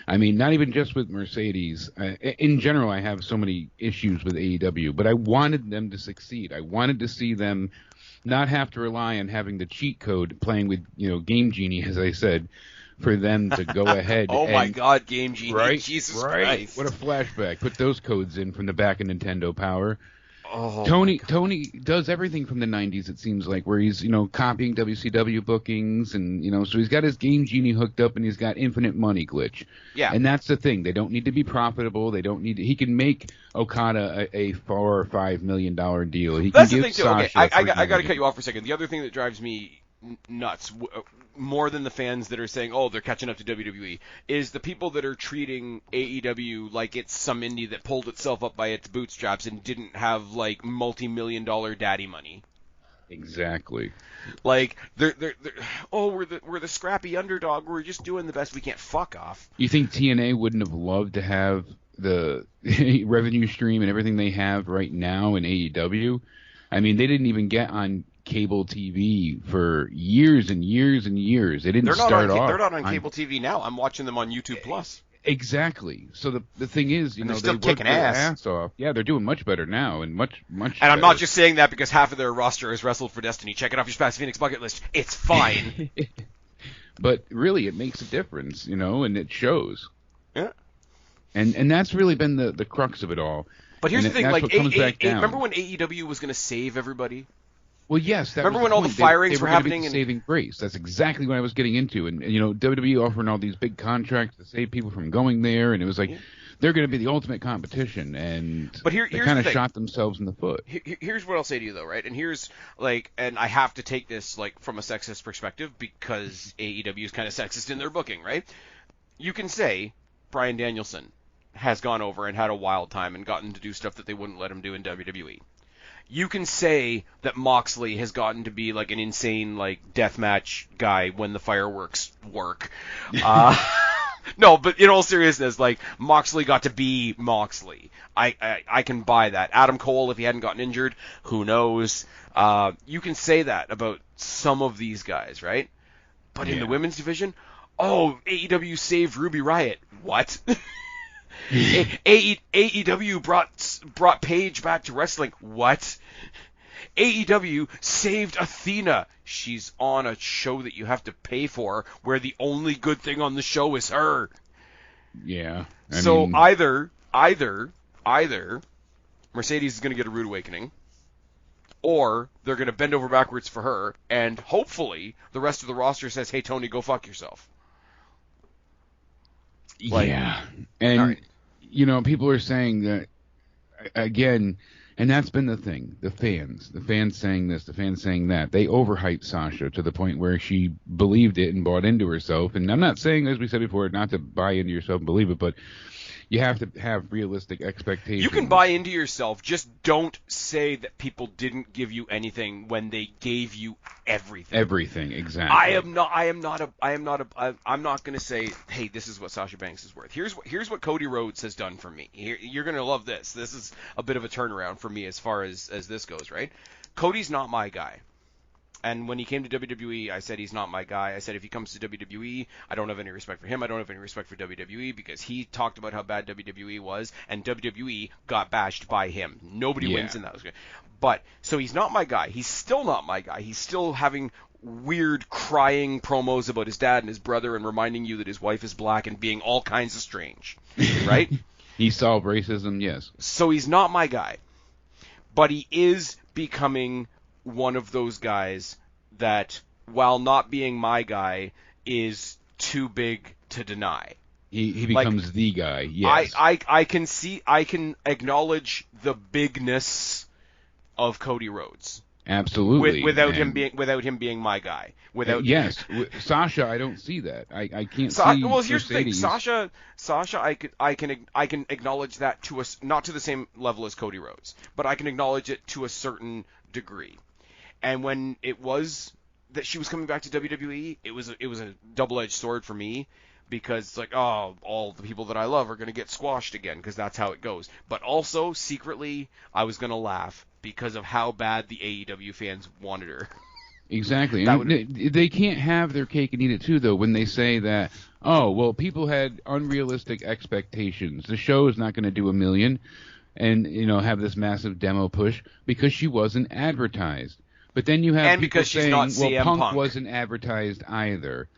I mean, not even just with Mercedes. In general, I have so many issues with AEW, but I wanted them to succeed. I wanted to see them not have to rely on having the cheat code playing with, Game Genie, as I said, for them to go ahead Oh and my God, Game Genie! right, Jesus right. Christ! What a flashback! Put those codes in from the back of Nintendo Power. Oh my God. Tony does everything from the 90s, it seems like, where he's, copying WCW bookings and, so he's got his Game Genie hooked up and he's got infinite money glitch. Yeah. And that's the thing. They don't need to be profitable. They don't need to, he can make Okada a $4 or $5 million deal. He That's can the give thing too. Okay, Sasha I got to cut you off for a second. The other thing that drives me nuts, more than the fans that are saying, oh, they're catching up to WWE, is the people that are treating AEW like it's some indie that pulled itself up by its bootstraps and didn't have like multi-million-dollar daddy money. Exactly. Like they're we're the scrappy underdog. We're just doing the best we can. Fuck off. You think TNA wouldn't have loved to have the revenue stream and everything they have right now in AEW? I mean, they didn't even get on cable TV for years and years and years. They didn't start off. They're not on cable TV now. I'm watching them on YouTube Plus. Exactly. So the thing is, they're they still worked kicking their ass off. Yeah, they're doing much better now and much And better. I'm not just saying that because half of their roster has wrestled for Destiny. Check it off your Spaz Phoenix bucket list. It's fine. But really, it makes a difference, and it shows. Yeah. And that's really been the crux of it all. But here's the thing, that's like, what comes back down. remember when AEW was going to save everybody? Well, yes. That Remember was when all the point. firings they were gonna happening be and- saving grace? That's exactly what I was getting into. And WWE offering all these big contracts to save people from going there, and it was like they're going to be the ultimate competition. And But they here's kind the of thing. shot themselves in the foot. Here's what I'll say to you though, right? And here's and I have to take this like from a sexist perspective because AEW is kind of sexist in their booking, right? You can say Bryan Danielson has gone over and had a wild time and gotten to do stuff that they wouldn't let him do in WWE. You can say that Moxley has gotten to be like an insane like deathmatch guy when the fireworks work. No, but in all seriousness, like Moxley got to be Moxley. I can buy that. Adam Cole, if he hadn't gotten injured, who knows? You can say that about some of these guys, right? But in the women's division, AEW saved Ruby Riott. What? AEW brought Paige back to wrestling. What? AEW saved Athena. She's on a show that you have to pay for, where the only good thing on the show is her. Yeah. I So mean, either Mercedes is going to get a rude awakening, or they're going to bend over backwards for her, and hopefully the rest of the roster says, "Hey Tony, go fuck yourself." yeah. And, right. people are saying that, again, and that's been the thing. The fans saying this, the fans saying that. They overhyped Sasha to the point where she believed it and bought into herself. And I'm not saying, as we said before, not to buy into yourself and believe it, but you have to have realistic expectations. You can buy into yourself, just don't say that people didn't give you anything when they gave you everything. Everything, exactly. I'm not going to say, hey, this is what Sasha Banks is worth. Here's what Cody Rhodes has done for me. You're going to love this. This is a bit of a turnaround for me as far as this goes, right? Cody's not my guy. And when he came to WWE, I said he's not my guy. I said if he comes to WWE, I don't have any respect for him. I don't have any respect for WWE because he talked about how bad WWE was, and WWE got bashed by him. Nobody wins in that. But, so he's not my guy. He's still not my guy. He's still having weird crying promos about his dad and his brother and reminding you that his wife is black and being all kinds of strange. Right? He solved racism, yes. So he's not my guy. But he is becoming one of those guys that, while not being my guy, is too big to deny. He becomes the guy. Yes. I can acknowledge the bigness of Cody Rhodes. Absolutely. Without him being my guy. Yes, Sasha, I don't see that. I can't see. Well, here's Mercedes. the thing, Sasha, I can acknowledge that to not to the same level as Cody Rhodes, but I can acknowledge it to a certain degree. And when it was that she was coming back to WWE, it was a double-edged sword for me, because it's like, all the people that I love are going to get squashed again, because that's how it goes. But also, secretly, I was going to laugh because of how bad the AEW fans wanted her. Exactly. That And would they can't have their cake and eat it too, though, when they say that, oh, well, people had unrealistic expectations. The show is not going to do a million and, have this massive demo push because she wasn't advertised. But then you have and people because she's not saying, well, CM Punk Punk. wasn't advertised either.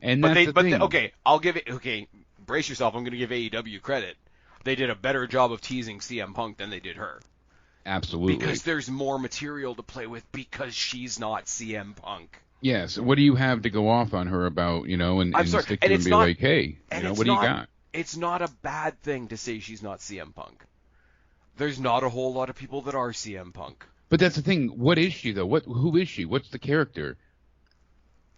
And But that's the thing. okay, I'll give it. Okay, brace yourself. I'm going to give AEW credit. They did a better job of teasing CM Punk than they did her. Absolutely. Because there's more material to play with because she's not CM Punk. Yes. What do you have to go off on her about, and I'm sorry, stick and to it's and be not, like, hey, and it's what do you not, got? It's not a bad thing to say she's not CM Punk. There's not a whole lot of people that are CM Punk. But that's the thing. What is she, though? Who is she? What's the character?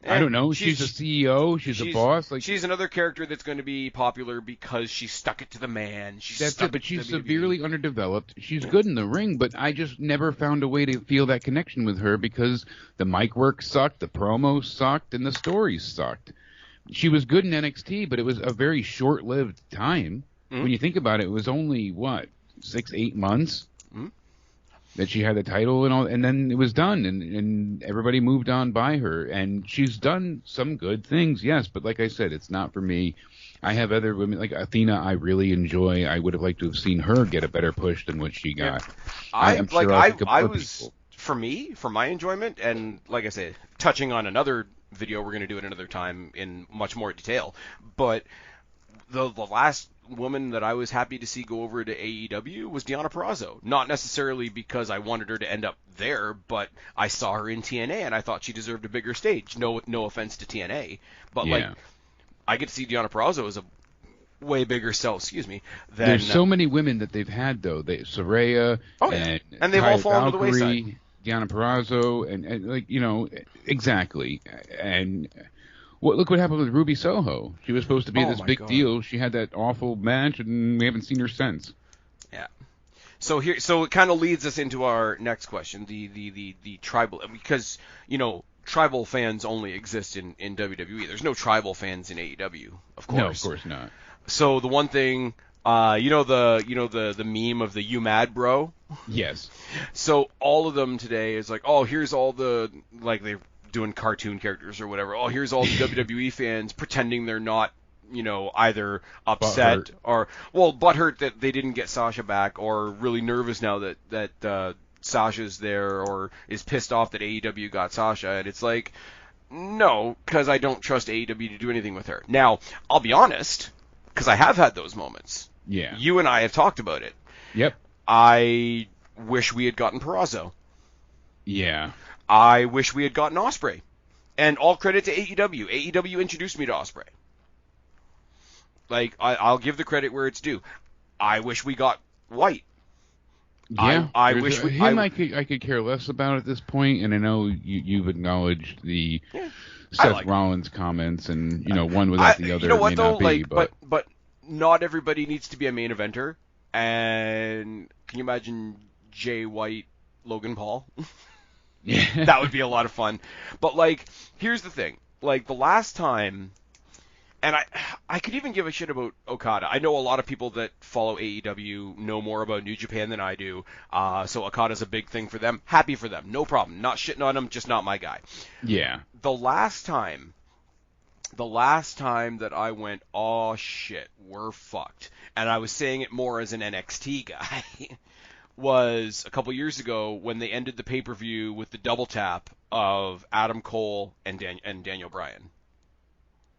I don't know. She's a CEO. She's a boss. She's another character that's going to be popular because she stuck it to the man. That's it. But she's severely underdeveloped. She's good in the ring, but I just never found a way to feel that connection with her because the mic work sucked, the promos sucked, and the stories sucked. She was good in NXT, but it was a very short-lived time. Mm-hmm. When you think about it, it was only 6-8 months. Mm-hmm. That she had the title and all, and then it was done, and everybody moved on by her. And she's done some good things, yes, but like I said, it's not for me. I have other women, like Athena, I really enjoy. I would have liked to have seen her get a better push than what she got. For me, for my enjoyment, and like I said, touching on another video we're going to do at another time in much more detail, but the last woman that I was happy to see go over to AEW was Deonna Purrazzo. Not necessarily because I wanted her to end up there, but I saw her in TNA and I thought she deserved a bigger stage. No offense to TNA, but I get to see Deonna Purrazzo as a way bigger sell. There's so many women that they've had though. Saraya, and they've all fallen to the wayside. Deonna Purrazzo, and exactly, and. Look what happened with Ruby Soho. She was supposed to be this big deal. She had that awful match, and we haven't seen her since. Yeah. So it kind of leads us into our next question, the tribal, because tribal fans only exist in WWE. There's no tribal fans in AEW, of course. No, of course not. So the one thing, the meme of the "You mad, bro"? Yes. So all of them today is like, oh, here's all the they doing cartoon characters or whatever. Oh, here's all the WWE fans pretending they're not, either upset or butthurt that they didn't get Sasha back, or really nervous now that Sasha's there, or is pissed off that AEW got Sasha. And it's like, no, because I don't trust AEW to do anything with her. Now, I'll be honest, because I have had those moments. Yeah. You and I have talked about it. Yep. I wish we had gotten Purrazzo. Yeah. I wish we had gotten Ospreay. And all credit to AEW. AEW introduced me to Ospreay. I'll give the credit where it's due. I wish we got White. Yeah, I wish we. I could care less about at this point, and I know you've acknowledged the Seth Rollins comments, and one without the other. You know what though? But not everybody needs to be a main eventer. And can you imagine Jay White, Logan Paul? Yeah. That would be a lot of fun. But here's the thing. The last time, and I could even give a shit about Okada. I know a lot of people that follow AEW know more about New Japan than I do. So Okada's a big thing for them. Happy for them. No problem. Not shitting on him, just not my guy. Yeah. The last time that I went, oh shit, we're fucked. And I was saying it more as an NXT guy. Was a couple years ago when they ended the pay-per-view with the double tap of Adam Cole and Daniel Bryan.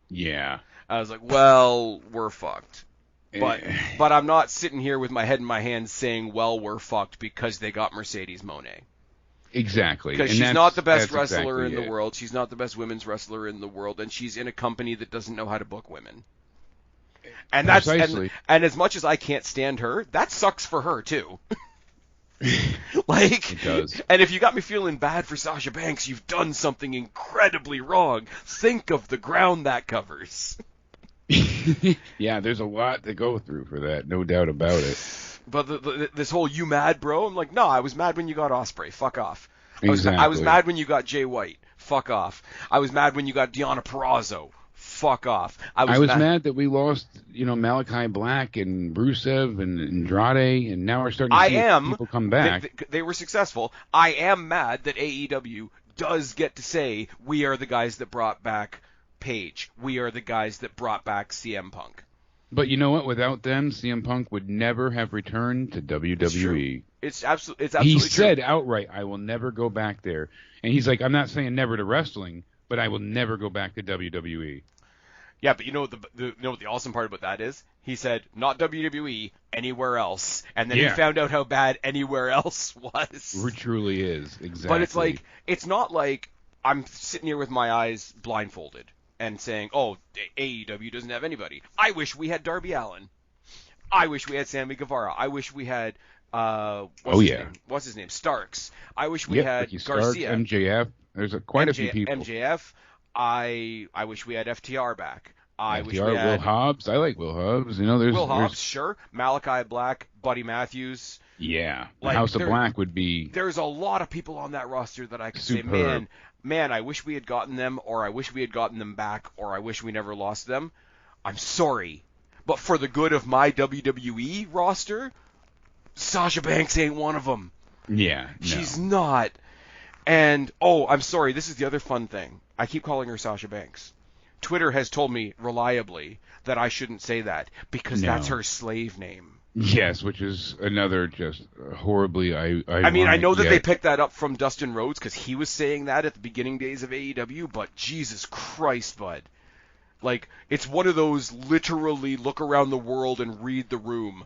Yeah. I was like, well, we're fucked. But I'm not sitting here with my head in my hands saying, well, we're fucked because they got Mercedes Moné. Exactly. Because she's not the best wrestler in the world. She's not the best women's wrestler in the world, and she's in a company that doesn't know how to book women. And that's and as much as I can't stand her, that sucks for her too. It does. And if you got me feeling bad for Sasha Banks, you've done something incredibly wrong. Think of the ground that covers. Yeah, there's a lot to go through for that, no doubt about it. But this whole "you mad, bro"? I'm like, no, I was mad when you got Ospreay. Fuck off. Exactly. I was mad when you got Jay White. Fuck off. I was mad when you got Deonna Purrazzo. Fuck off. I was mad that we lost, Malachi Black and Rusev and Andrade, and now we're starting to see people come back. They were successful. I am mad that AEW does get to say, we are the guys that brought back Paige. We are the guys that brought back CM Punk. But you know what? Without them, CM Punk would never have returned to WWE. It's absolutely true. He said outright, I will never go back there. And he's like, I'm not saying never to wrestling, but I will never go back to WWE. Yeah, but you know what the awesome part about that is? He said, not WWE, anywhere else. And then he found out how bad anywhere else was. It truly is, exactly. But it's like, it's not like I'm sitting here with my eyes blindfolded and saying, oh, AEW doesn't have anybody. I wish we had Darby Allin. I wish we had Sammy Guevara. I wish we had, what's his name? Starks. I wish we had Ricky Garcia. Starks, MJF. There's quite a few people. MJF. I wish we had FTR back. I wish we FTR, had Will Hobbs. I like Will Hobbs. You know, there's Will Hobbs, sure. Malachi Black, Buddy Matthews. Yeah, House of Black would be. There's a lot of people on that roster that I could superb. say, man, I wish we had gotten them, or I wish we had gotten them back, or I wish we never lost them. I'm sorry, but for the good of my WWE roster, Sasha Banks ain't one of them. Yeah, no. She's not. And, I'm sorry, this is the other fun thing. I keep calling her Sasha Banks. Twitter has told me reliably that I shouldn't say that because that's her slave name. Yes, which is another just horribly I mean, I know that they picked that up from Dustin Rhodes because he was saying that at the beginning days of AEW, but Jesus Christ, bud. Like, it's one of those literally look around the world and read the room.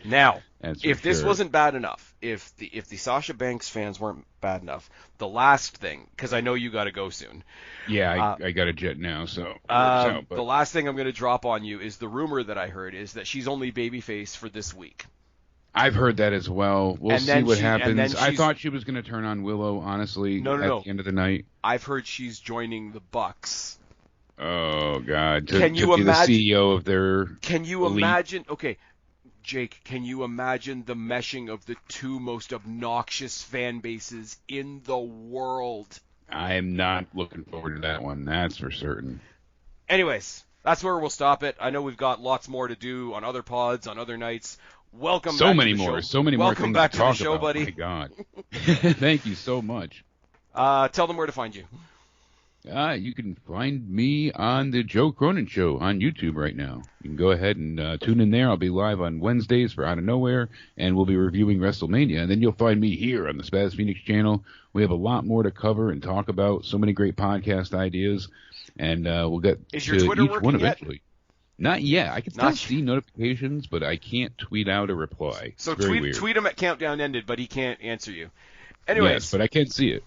Now, if this wasn't bad enough, if the Sasha Banks fans weren't bad enough, the last thing, because I know you got to go soon. Yeah, I got a jet now, so. The last thing I'm going to drop on you is the rumor that I heard is that she's only babyface for this week. I've heard that as well. We'll see what happens. I thought she was going to turn on Willow, honestly, at the end of the night. I've heard she's joining the Bucks. Oh, God. To Can you be imagine, the CEO of their Can you elite? imagine... Okay, Jake, can you imagine the meshing of the two most obnoxious fan bases in the world? I'm not looking forward to that one, that's for certain. Anyways, that's where we'll stop it. I know we've got lots more to do on other pods, on other nights. Welcome back to the show. So many more Welcome things back to to the talk show, about. buddy. My God. Thank you so much. Tell them where to find you. You can find me on the Joe Cronin Show on YouTube right now. You can go ahead and tune in there. I'll be live on Wednesdays for Out of Nowhere, and we'll be reviewing WrestleMania. And then you'll find me here on the Spaz Phoenix channel. We have a lot more to cover and talk about. So many great podcast ideas, and we'll get to each one eventually. Not yet. I can still see notifications, but I can't tweet out a reply. So tweet him at Countdown Ended, but he can't answer you. Anyways. Yes, but I can see it.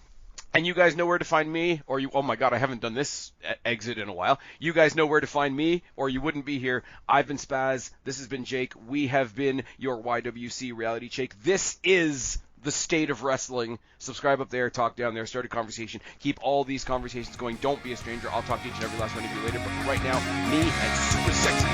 And you guys know where to find me, or you, oh my God, I haven't done this exit in a while. You guys know where to find me, or you wouldn't be here. I've been Spaz. This has been Jake. We have been your YWC Reality Check. This is the state of wrestling. Subscribe up there, talk down there, start a conversation. Keep all these conversations going. Don't be a stranger. I'll talk to each and every last one of you later. But for right now, me and Super Sexy